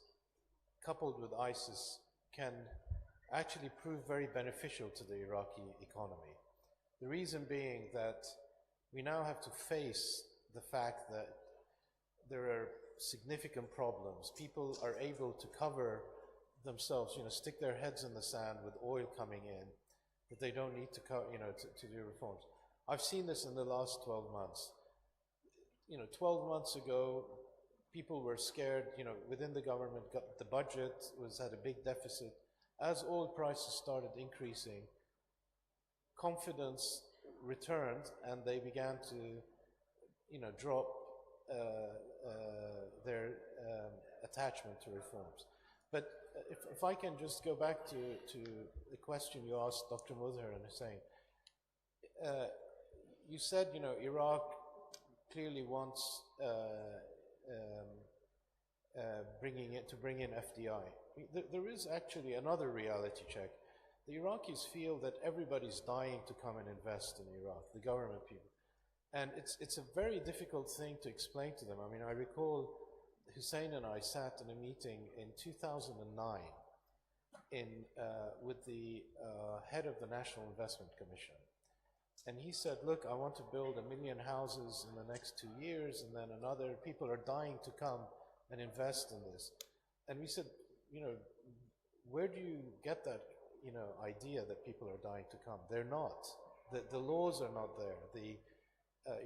coupled with ISIS, can actually prove very beneficial to the Iraqi economy. The reason being that we now have to face the fact that there are significant problems. People are able to cover themselves, you know, stick their heads in the sand with oil coming in, that they don't need to, you know, to do reforms. I've seen this in the last 12 months. You know, 12 months ago, people were scared, you know, within the government, the budget was at a big deficit. As oil prices started increasing, confidence returned and they began to, you know, drop their attachment to reforms. But if I can just go back to the question you asked Dr. Mudhar and Hussein, you said, you know, Iraq clearly wants bring in FDI. There is actually another reality check. The Iraqis feel that everybody's dying to come and invest in Iraq, the government people. And it's a very difficult thing to explain to them. I mean, I recall Hussein and I sat in a meeting in 2009 with the head of the National Investment Commission. And he said, look, I want to build 1 million houses in the next 2 years, and then another, people are dying to come and invest in this. And we said, you know, where do you get that, you know, idea that people are dying to come? They're not. The laws are not there.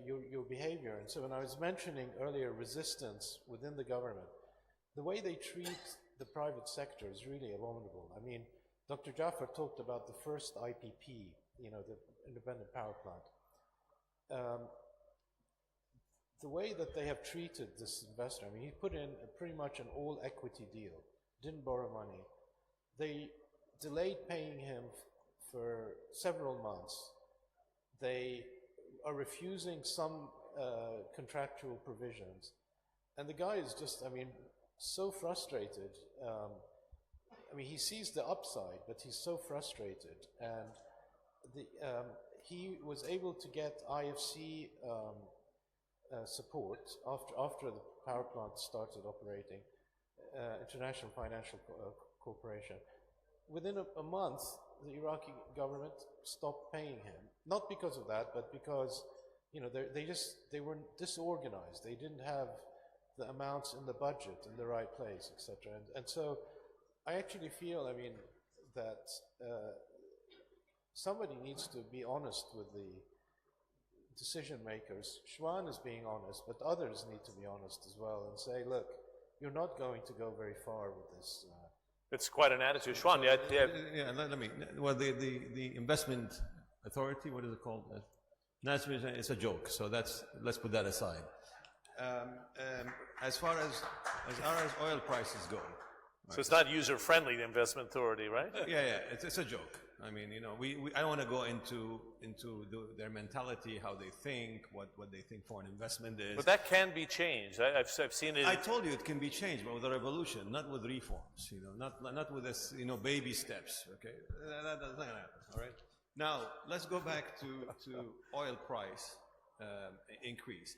Your behavior. And so when I was mentioning earlier resistance within the government, the way they treat the private sector is really abominable. I mean, Dr. Jafar talked about the first IPP, you know, the independent power plant. The way that they have treated this investor, I mean, he put in pretty much an all-equity deal, didn't borrow money. They delayed paying him for several months. They are refusing some contractual provisions. And the guy is just, I mean, so frustrated. I mean, he sees the upside, but he's so frustrated. And he was able to get IFC support after the power plant started operating, International Financial Corporation. Within a month, the Iraqi government stopped paying him. Not because of that, but because, you know, they were disorganized. They didn't have the amounts in the budget in the right place, etc. And so I actually feel, I mean, that somebody needs to be honest with the decision makers. Shwan is being honest, but others need to be honest as well and say, look, you're not going to go very far with this. It's quite an attitude. Shwan, yeah. Let me, well, the investment authority, what is it called? It's a joke, so let's put that aside. As far as oil prices go. So it's not user-friendly, the investment authority, right? Yeah, it's a joke. I mean, I don't want to go into their mentality, how they think, what they think foreign investment is. But that can be changed. I've seen it. I told you it can be changed, but with a revolution, not with reforms. Not with this, baby steps. Okay, that's not gonna happen. All right. Now let's go back to oil price increase.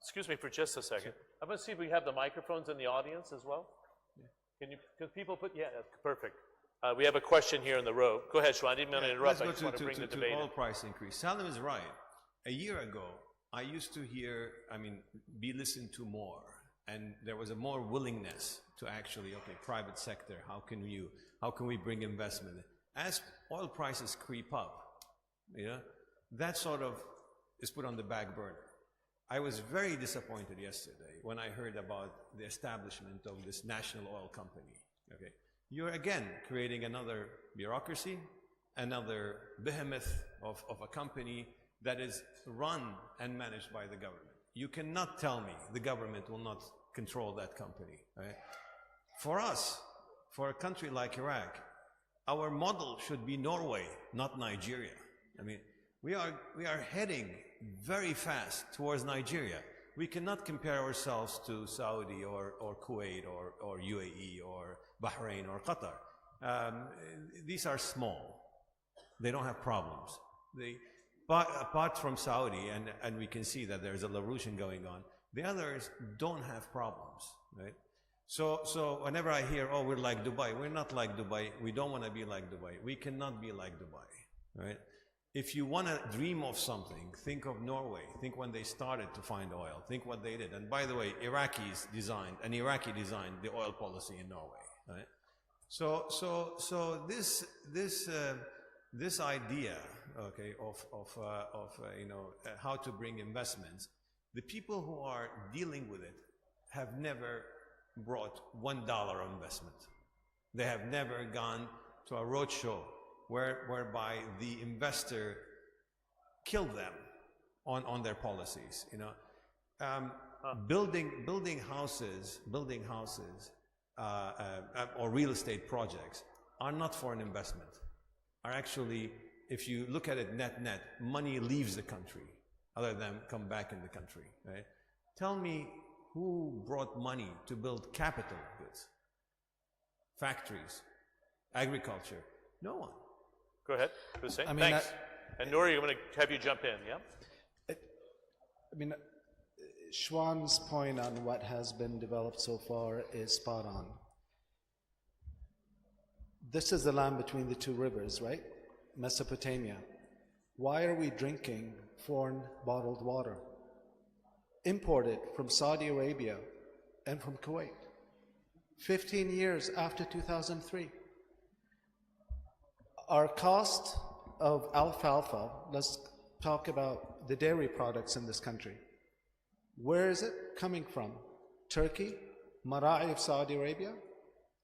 Excuse me for just a second. I'm going to see if we have the microphones in the audience as well. Yeah. Can people put? Yeah, perfect. We have a question here in the row. Go ahead, Shwan. I didn't mean to interrupt. I just want to bring the debate oil in. price increase. Salim is right. A year ago, I used to be listened to more, and there was a more willingness to actually, private sector, how can we bring investment? As oil prices creep up, that sort of is put on the back burner. I was very disappointed yesterday when I heard about the establishment of this national oil company. Okay, you're again creating another bureaucracy, another behemoth of a company that is run and managed by the government. You cannot tell me the government will not control that company. Right? For us, for a country like Iraq, our model should be Norway, not Nigeria. I mean, we are heading very fast towards Nigeria. We cannot compare ourselves to Saudi or Kuwait or UAE or Bahrain or Qatar. These are small. They don't have problems. But apart from Saudi, and we can see that there's a revolution going on, the others don't have problems, right? So whenever I hear, we're like Dubai, we're not like Dubai. We don't want to be like Dubai. We cannot be like Dubai, right? If you want to dream of something, think of Norway. Think when they started to find oil. Think what they did. And by the way, Iraqi designed the oil policy in Norway, right? So this idea, of how to bring investments, the people who are dealing with it have never brought $1 of investment. They have never gone to a roadshow whereby the investor killed them on their policies. Building houses or real estate projects are not for an investment. Are actually, if you look at it net, money leaves the country other than come back in the country. Right? Tell me who brought money to build capital goods, factories, agriculture? No one. Go ahead, Hussein. Thanks. And Nouri, I'm going to have you jump in, yeah? Shwan's point on what has been developed so far is spot on. This is the land between the two rivers, right? Mesopotamia. Why are we drinking foreign bottled water? Imported from Saudi Arabia and from Kuwait. 15 years after 2003. Our cost of alfalfa, let's talk about the dairy products in this country. Where is it coming from? Turkey, Mara'i of Saudi Arabia,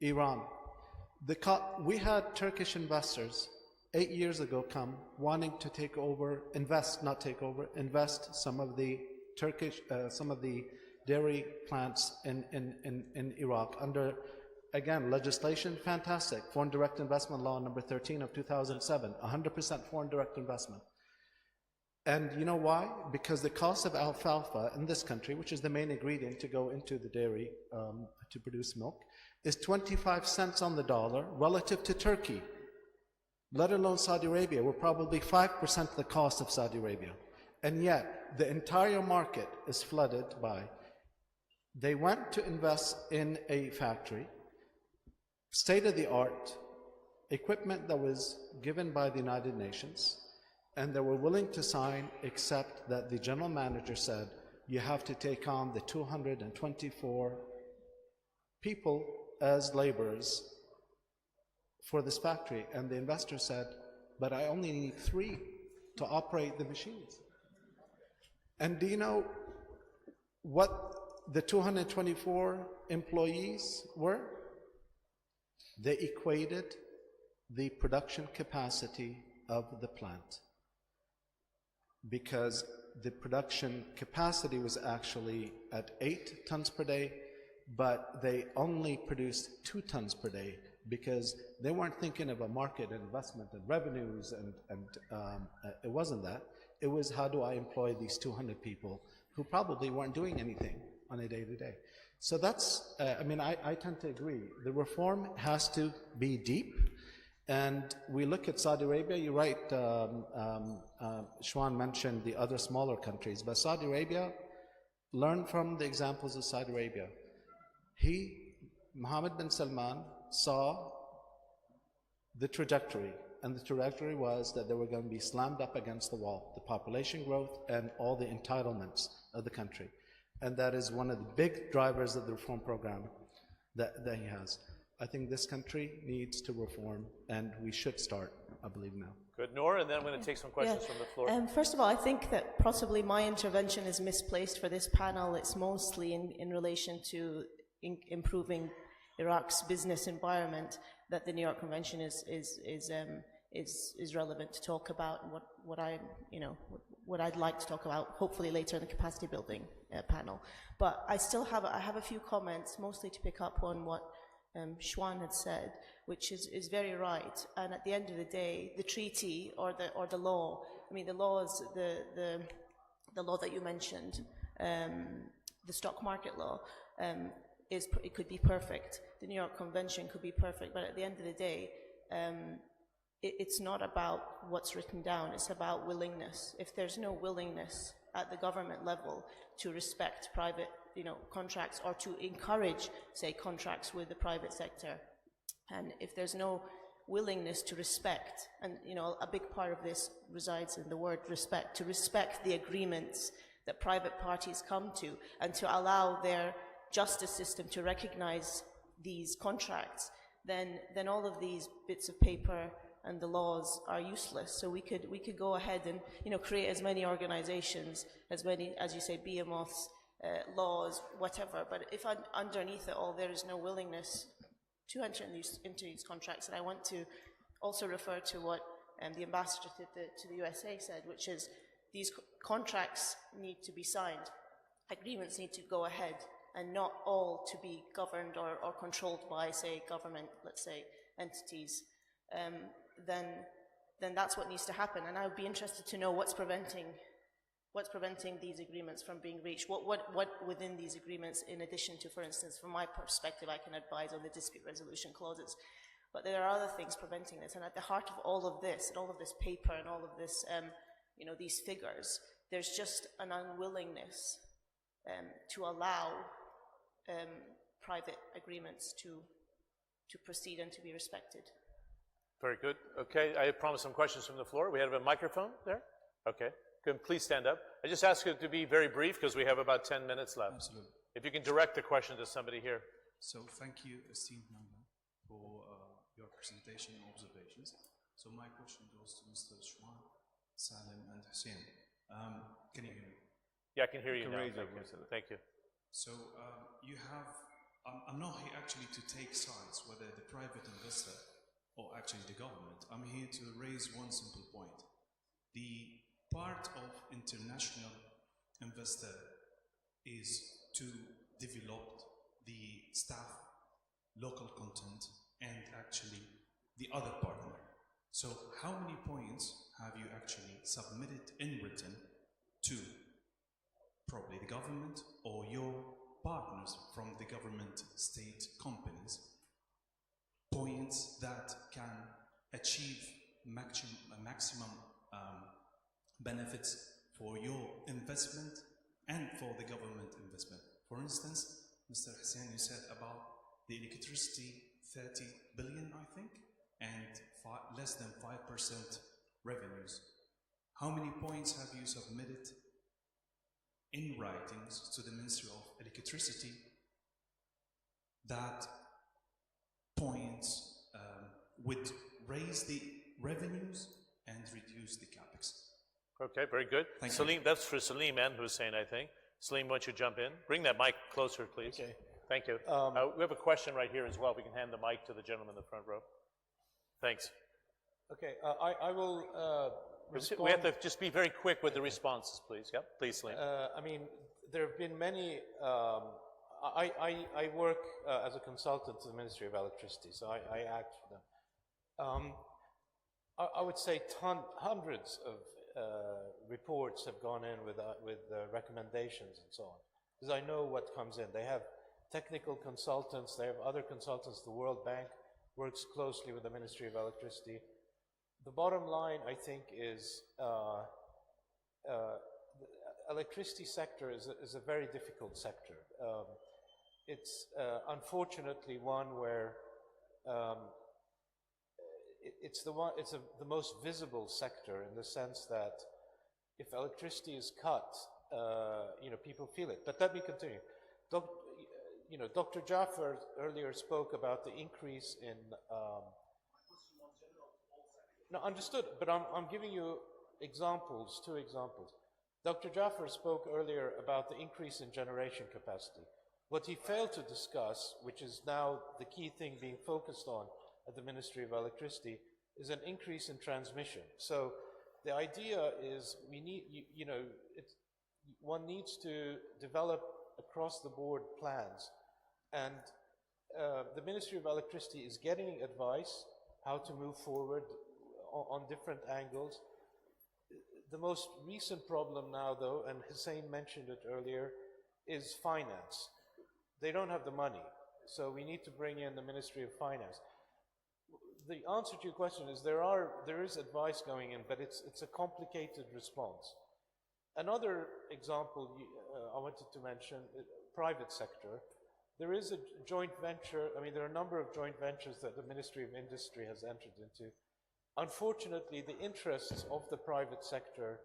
Iran. We had Turkish investors 8 years ago come wanting to invest some of the dairy plants in Iraq under, again, legislation, fantastic. Foreign direct investment law number 13 of 2007, 100% foreign direct investment. And you know why? Because the cost of alfalfa in this country, which is the main ingredient to go into the dairy to produce milk, is 25 cents on the dollar relative to Turkey, let alone Saudi Arabia. We're probably 5% the cost of Saudi Arabia. And yet, the entire market is flooded by, they went to invest in a factory, state-of-the-art equipment that was given by the United Nations, and they were willing to sign except that the general manager said, you have to take on the 224 people as laborers for this factory. And the investor said, but I only need 3 to operate the machines. And do you know what the 224 employees were? They equated the production capacity of the plant, because the production capacity was actually at 8 tons per day, but they only produced 2 tons per day because they weren't thinking of a market investment and revenues, and it wasn't that. It was, how do I employ these 200 people who probably weren't doing anything on a day-to-day? So that's, I tend to agree. The reform has to be deep, and we look at Saudi Arabia. You're right, Shwan mentioned the other smaller countries, but Saudi Arabia, learn from the examples of Saudi Arabia. Mohammed bin Salman, saw the trajectory, and the trajectory was that they were going to be slammed up against the wall, the population growth and all the entitlements of the country. And that is one of the big drivers of the reform program that he has. I think this country needs to reform, and we should start, I believe, now. Good. Nora, and then I'm going to take some questions from the floor. First of all, I think that possibly my intervention is misplaced for this panel. It's mostly in relation to improving Iraq's business environment, that the New York Convention is relevant to talk about, and what I'd like to talk about, hopefully later in the capacity building panel. But I have a few comments, mostly to pick up on what Shwan had said, which is very right. And at the end of the day, the treaty or the law, the law is the law that you mentioned, the stock market law. It could be perfect. The New York Convention could be perfect, but at the end of the day, it's not about what's written down. It's about willingness. If there's no willingness at the government level to respect private, contracts, or to encourage, say, contracts with the private sector, and if there's no willingness to respect, and a big part of this resides in the word respect, to respect the agreements that private parties come to, and to allow their justice system to recognize these contracts, then all of these bits of paper and the laws are useless. So we could go ahead and create as many organizations, as many, as you say, behemoths, laws, whatever. But if underneath it all there is no willingness to enter into these contracts, and I want to also refer to what the ambassador to the USA said, which is these contracts need to be signed, agreements need to go ahead, and not all to be governed or controlled by, say, government, let's say, entities, then that's what needs to happen. And I would be interested to know what's preventing these agreements from being reached. What within these agreements, in addition to, for instance, from my perspective, I can advise on the dispute resolution clauses. But there are other things preventing this. And at the heart of all of this, and all of this paper, and all of this, these figures, there's just an unwillingness to allow private agreements to proceed and to be respected. Very good. Okay, I promised some questions from the floor. We have a microphone there? Okay, good. Please stand up. I just ask you to be very brief because we have about 10 minutes left. Absolutely. If you can direct the question to somebody here. So thank you, esteemed member, for your presentation and observations. So my question goes to Mr. Shwan, Salim, and Hussein. Can you hear me? Yeah, I can hear you now. Thank you. So you have, I'm not here actually to take sides, whether the private investor or actually the government. I'm here to raise one simple point. The part of international investor is to develop the staff, local content, and actually the other partner. So how many points have you actually submitted in written to probably the government or your partners from the government state companies, points that can achieve maximum benefits for your investment and for the government investment? For instance, Mr. Hussein, you said about the electricity, 30 billion, I think, and less than 5% revenues. How many points have you submitted in writings to the Ministry of Electricity that points would raise the revenues and reduce the capex? Okay, very good. Salim, that's for Salim and Hussein, I think. Salim, why don't you jump in? Bring that mic closer, please. Okay. Thank you. We have a question right here as well. We can hand the mic to the gentleman in the front row. Thanks. Okay, I will respond. We have to just be very quick with the responses, please. Yep, please, Salim. I mean, there have been many I work as a consultant to the Ministry of Electricity, so I act for them. I would say hundreds of reports have gone in with recommendations and so on, because I know what comes in. They have technical consultants, they have other consultants. The World Bank works closely with the Ministry of Electricity. The bottom line, I think, is the electricity sector is a very difficult sector. It's unfortunately one where it's the most visible sector, in the sense that if electricity is cut, people feel it. But let me continue. Dr. Jaffer earlier spoke about the increase in. No, understood. But I'm giving you examples, 2 examples. Dr. Jaffer spoke earlier about the increase in generation capacity. What he failed to discuss, which is now the key thing being focused on at the Ministry of Electricity, is an increase in transmission. So the idea is one needs to develop across the board plans, and the Ministry of Electricity is getting advice how to move forward on different angles. The most recent problem now, though, and Hussein mentioned it earlier, is finance. They don't have the money, so we need to bring in the Ministry of Finance. The answer to your question is there is advice going in, but it's a complicated response. Another example I wanted to mention, private sector. There is a joint venture, there are a number of joint ventures that the Ministry of Industry has entered into. Unfortunately, the interests of the private sector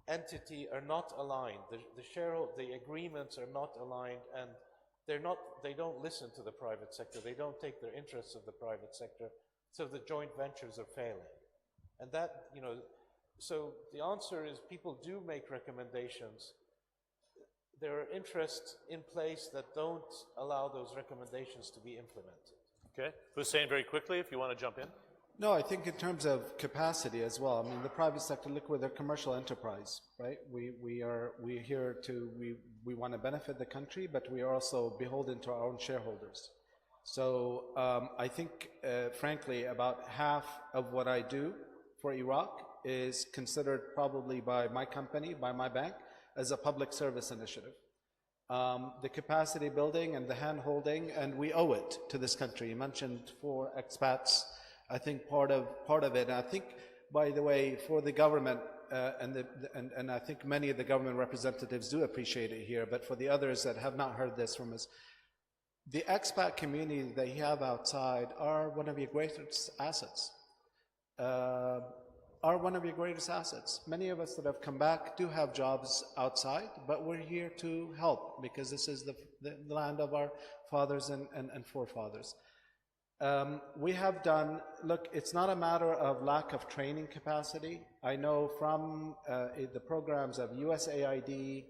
entity are not aligned. The agreements are not aligned, and they don't listen to the private sector. They don't take their interests of the private sector, so the joint ventures are failing. And that, so the answer is people do make recommendations. There are interests in place that don't allow those recommendations to be implemented. Okay. Hussein, very quickly, if you want to jump in. No, I think in terms of capacity as well. The private sector, look, we're a commercial enterprise, right? We're here we want to benefit the country, but we are also beholden to our own shareholders. So I think, frankly, about half of what I do for Iraq is considered probably by my company, by my bank, as a public service initiative. The capacity building and the hand-holding, and we owe it to this country. You mentioned for expats, I think part of it, and I think, by the way, for the government, and I think many of the government representatives do appreciate it here, but for the others that have not heard this from us, the expat community that you have outside are one of your greatest assets. Many of us that have come back do have jobs outside, but we're here to help because this is the land of our fathers and forefathers. We have done, look, it's not a matter of lack of training capacity. I know from the programs of USAID,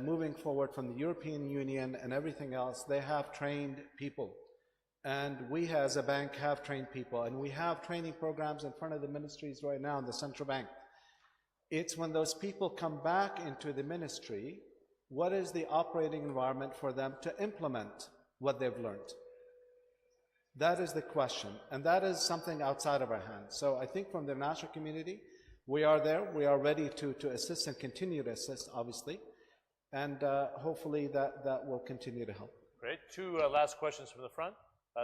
moving forward from the European Union and everything else, they have trained people. And we as a bank have trained people, and we have training programs in front of the ministries right now in the central bank. It's when those people come back into the ministry, what is the operating environment for them to implement what they've learned? That is the question, and that is something outside of our hands. So I think from the national community, we are there, we are ready to assist and continue to assist, obviously, and hopefully that will continue to help. Great. 2 last questions from the front.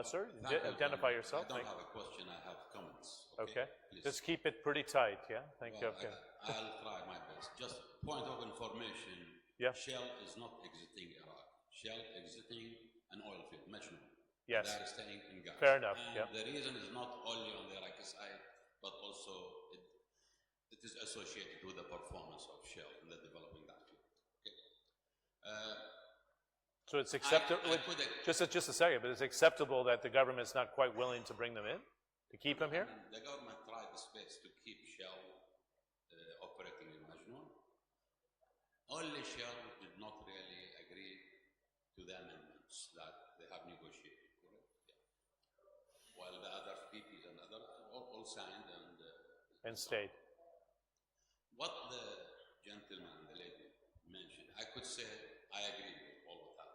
Sir, identify yourself. I don't have a question, I have comments. Okay. Please. Just keep it pretty tight, yeah? Thank you. Okay. I'll try my best. Just point of information, Yeah. Shell is not exiting Iraq. Shell exiting an oil field, Majnoon. Yes. They are staying in Gaza. Fair enough, And yeah. the reason is not only on the Iraqi side, but also it is associated with the performance of Shell in the developing that field. Okay. So it's acceptable, just a second, but it's acceptable that the government's not quite willing to bring them in, to keep them here? The government tried the space to keep Shell operating in Majnoon. Only Shell did not really agree to the amendments that they have negotiated. Correct? Yeah. While the other PPs and others all signed and stayed. What the gentleman and the lady mentioned, I could say I agree with all of that.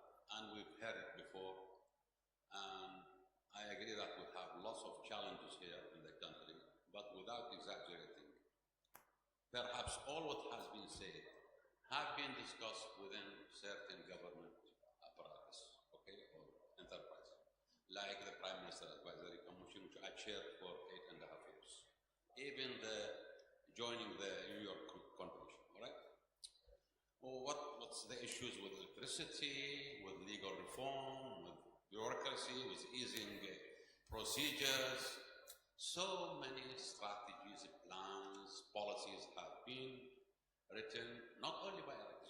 lots of challenges here in the country, but without exaggerating. Perhaps all what has been said have been discussed within certain government apparatus, okay, or enterprise, like the Prime Minister Advisory Commission, which I chaired for 8.5 years. Even joining the New York Convention, all right? Well, what's the issues with electricity, with legal reform, with bureaucracy, with easing procedures? So many strategies, plans, policies have been written, not only by Iraqis,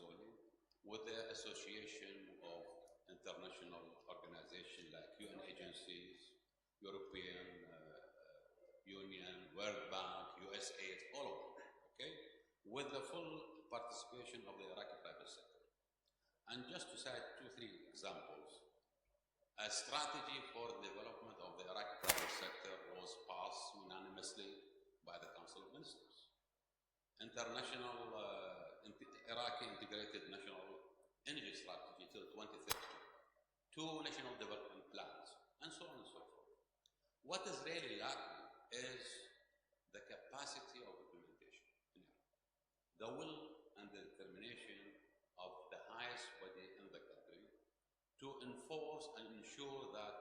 with the association of international organizations like UN agencies, European Union, World Bank, USAID, all of them, okay? With the full participation of the Iraqi private sector. And just to cite 2-3 examples, a strategy for the development of the Iraqi private sector was passed unanimously by the Council of Ministers. International Iraqi Integrated National Energy Strategy till 2030, 2 national development plans, and so on and so forth. What is really lacking is the capacity of implementation in Iraq, the will and the determination of the highest body in the country to enforce and ensure that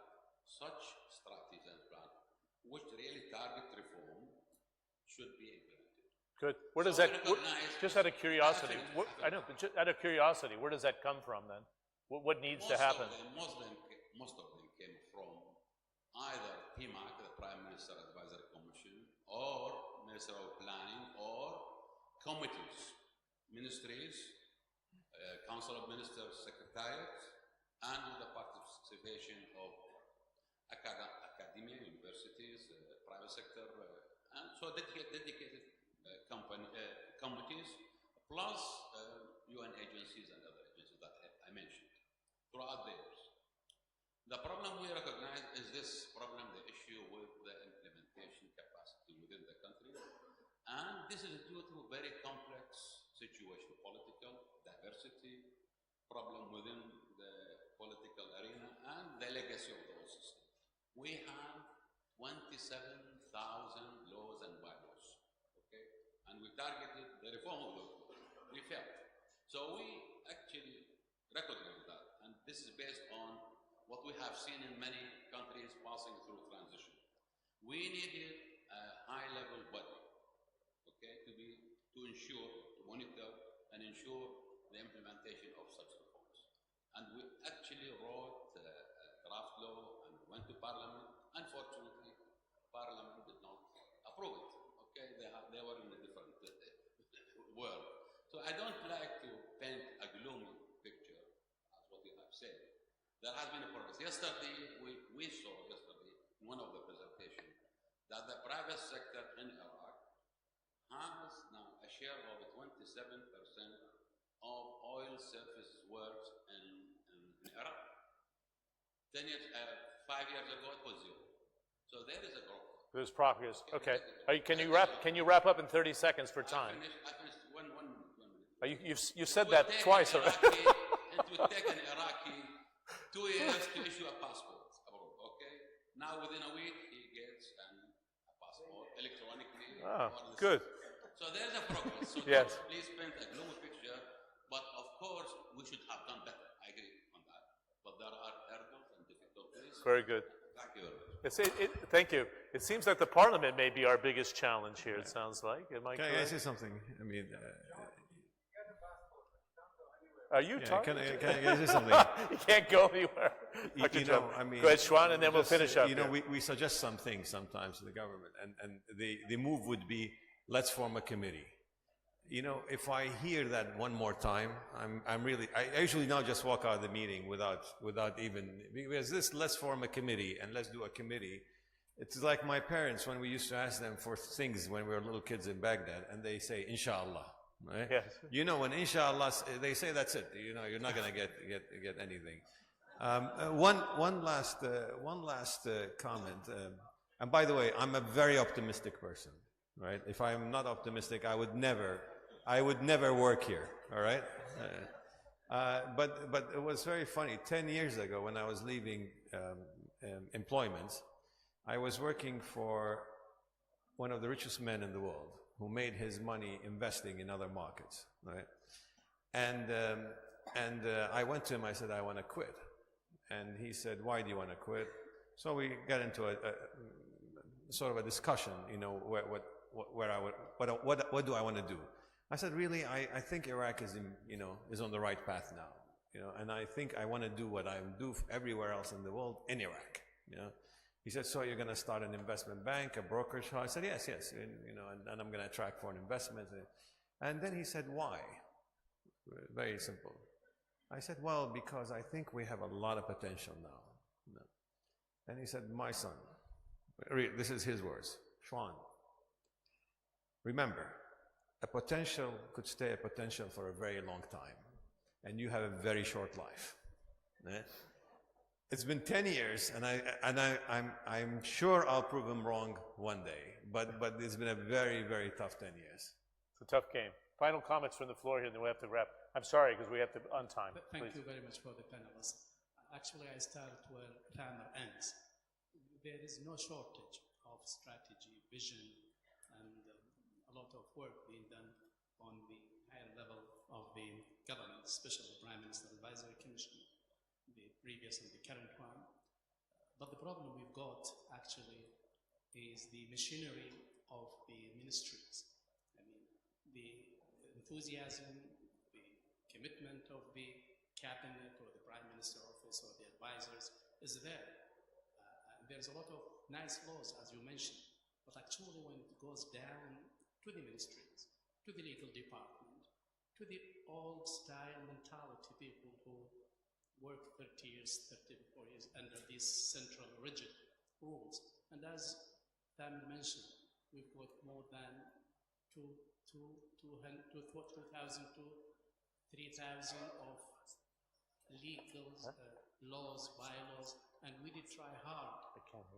such strategies and plans, which really target reform, should be implemented. Good. Where does that, just out of curiosity, I know, but just out of curiosity, where does that come from then? What needs to happen? Most of them came from either PMAC, the Prime Minister Advisory Commission, or Minister of Planning, or committees, ministries, Council of Ministers, Secretariat, and with the participation of academia, universities, private sector, and so dedicated committees, plus UN agencies and other agencies that I mentioned throughout the years. The problem we recognize is this problem, the issue with the implementation capacity within the country, and this is due to very complex situation, political diversity, problem within the political arena, and the legacy of the whole system. We have 27,000 laws and bylaws, okay? And we targeted the reform of those laws. We failed. So we actually recognize that, and this is based on what we have seen in many countries passing through transition. We needed a high-level body, okay, to ensure, to monitor, and ensure the implementation of such reforms. And we actually wrote a draft law and went to Parliament. Unfortunately, Parliament did not approve it. Okay, they were in a different world. So I don't like to paint a gloomy picture, as what you have said. There has been a progress. Yesterday, we saw yesterday in one of the presentations that the private sector in Iraq has now a share of 27% of oil surface works in Iraq. 5 years ago, it was 0. So there is a growth. There's progress. Okay. Can you wrap up in 30 seconds for time? I finished one minute. You've said that twice already. It would take an Iraqi 2 years to issue a passport abroad, okay? Now within a week, he gets a passport electronically. Oh, good. So there's a progress. So yes. Please paint a gloomy picture, but of course, we should have done better. I agree on that. But there are hurdles and difficulties. Very good. Thank you. Thank you. It seems that the Parliament may be our biggest challenge here, it sounds like. Am I correct? Can I say something? I mean... Are you talking? Can I say something? You can't go anywhere. You know, I mean, go ahead, Schwan, and then we'll finish up. You know, we suggest some things sometimes to the government, and the move would be, let's form a committee. You know, if I hear that one more time, I usually now just walk out of the meeting without even, because this, let's form a committee and let's do a committee. It's like my parents when we used to ask them for things when we were little kids in Baghdad, and they say, Inshallah. Right? Yes. You know, when inshallah, they say that's it. You know, you're not going to get anything. One last comment. And by the way, I'm a very optimistic person. Right? If I'm not optimistic, I would never work here. All right. But it was very funny. 10 years ago, when I was leaving employments, I was working for one of the richest men in the world who made his money investing in other markets, right? And I went to him, I said, I want to quit. And he said, why do you want to quit? So we got into a sort of a discussion, you know, what do I want to do? I said, really, I think Iraq is, is on the right path now, and I think I want to do what I do everywhere else in the world in Iraq, He said, so you're going to start an investment bank, a brokerage house? I said, yes, and I'm going to attract foreign investment. And then he said, why? Very simple. I said, well, because I think we have a lot of potential now. And he said, my son, this is his words, Shwan, remember, a potential could stay a potential for a very long time, and you have a very short life. It's been 10 years, and I'm sure I'll prove him wrong one day, but it's been a very, very tough 10 years. It's a tough game. Final comments from the floor here, and then we have to wrap. I'm sorry, because we have to on time. Thank you very much for the panelists. Actually, I start where Tamer ends. There is no shortage of strategy, vision, and a lot of work being done on the higher level of the government, especially the Prime Minister Advisory Commission, the previous and the current one. But the problem we've got actually is the machinery of the ministries. I mean, the enthusiasm, the commitment of the cabinet or the Prime Minister office or the advisors is there. There's a lot of nice laws, as you mentioned, but actually when it goes down to the ministries, to the legal department, to the old-style mentality people who work 30 years, 34 years under these central rigid rules. And as Tamer mentioned, we've got more than 2,000 to 3,000 of legal laws, bylaws, and we did try hard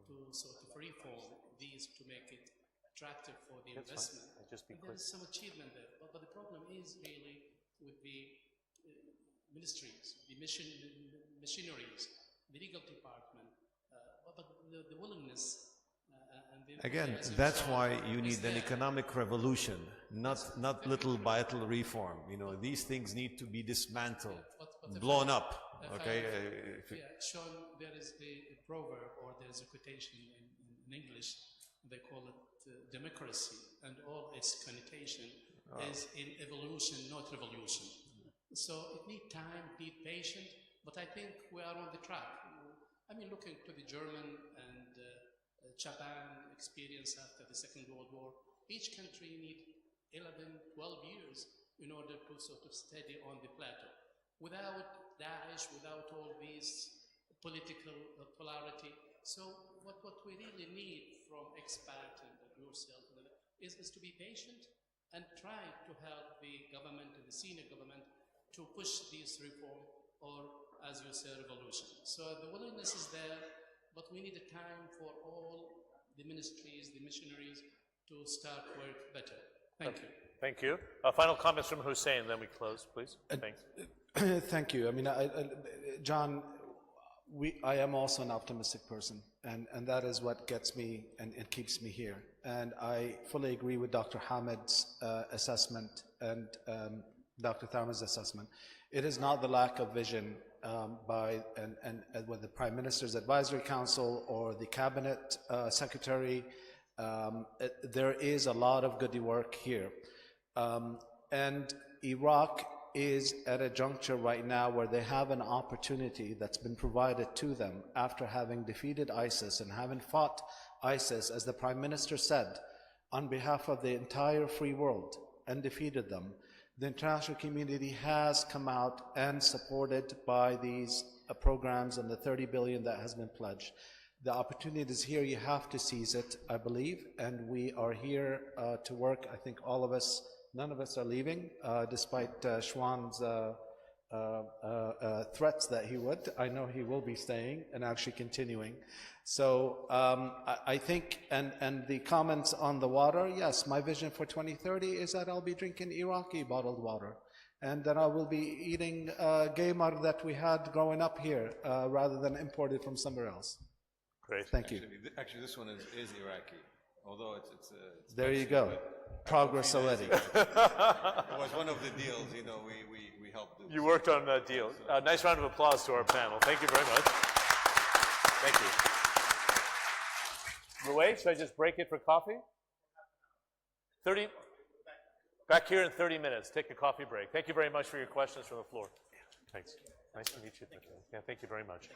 to sort of reform these to make it attractive for the investment. There is some achievement there, but the problem is really with the ministries, the machineries, the legal department, but the willingness and the Again, that's why you need an economic revolution, not little by little reform. These things need to be dismantled, blown up. Okay. Sean, there is a proverb, or there is a quotation in English. They call it democracy, and all its connotation is in evolution, not revolution. So it needs time, need patience, but I think we are on the track. I mean, looking to the German and Japan experience after the Second World War, each country needs 11, 12 years in order to sort of steady on the plateau. Without Daesh, without all these political polarity. So what we really need from expat and yourself is to be patient and try to help the government and the senior government to push this reform, or as you say, revolution. So the willingness is there, but we need a time for all the ministries, the missionaries to start work better. Thank you. Thank you. Final comments from Hussein, then we close, please. Thanks. Thank you. I mean, John, I am also an optimistic person, and that is what gets me and it keeps me here. And I fully agree with Dr. Hamid's assessment and Dr. Tamer's assessment. It is not the lack of vision with the Prime Minister's Advisory Council or the Cabinet Secretary. There is a lot of good work here. And Iraq is at a juncture right now where they have an opportunity that's been provided to them after having defeated ISIS and having fought ISIS, as the Prime Minister said, on behalf of the entire free world and defeated them. The international community has come out and supported by these programs and the 30 billion that has been pledged. The opportunity is here, you have to seize it, I believe, and we are here to work. I think all of us, none of us are leaving, despite Shwan's threats that he would. I know he will be staying and actually continuing. So I think, and the comments on the water, yes, my vision for 2030 is that I'll be drinking Iraqi bottled water, and that I will be eating gaymar that we had growing up here, rather than imported from somewhere else. Great. Thank you. Actually, this one is Iraqi, although it's There you Mexican, go. but Progress Aquafina is already. Iraqi. It was one of the deals, we helped do. You worked on that deal. Nice round of applause to our panel. Thank you very much. Thank you. Rouet, should I just break it for coffee? 30. Back here in 30 minutes. Take a coffee break. Thank you very much for your questions from the floor. Thanks. Nice to meet you. Yeah, thank you very much.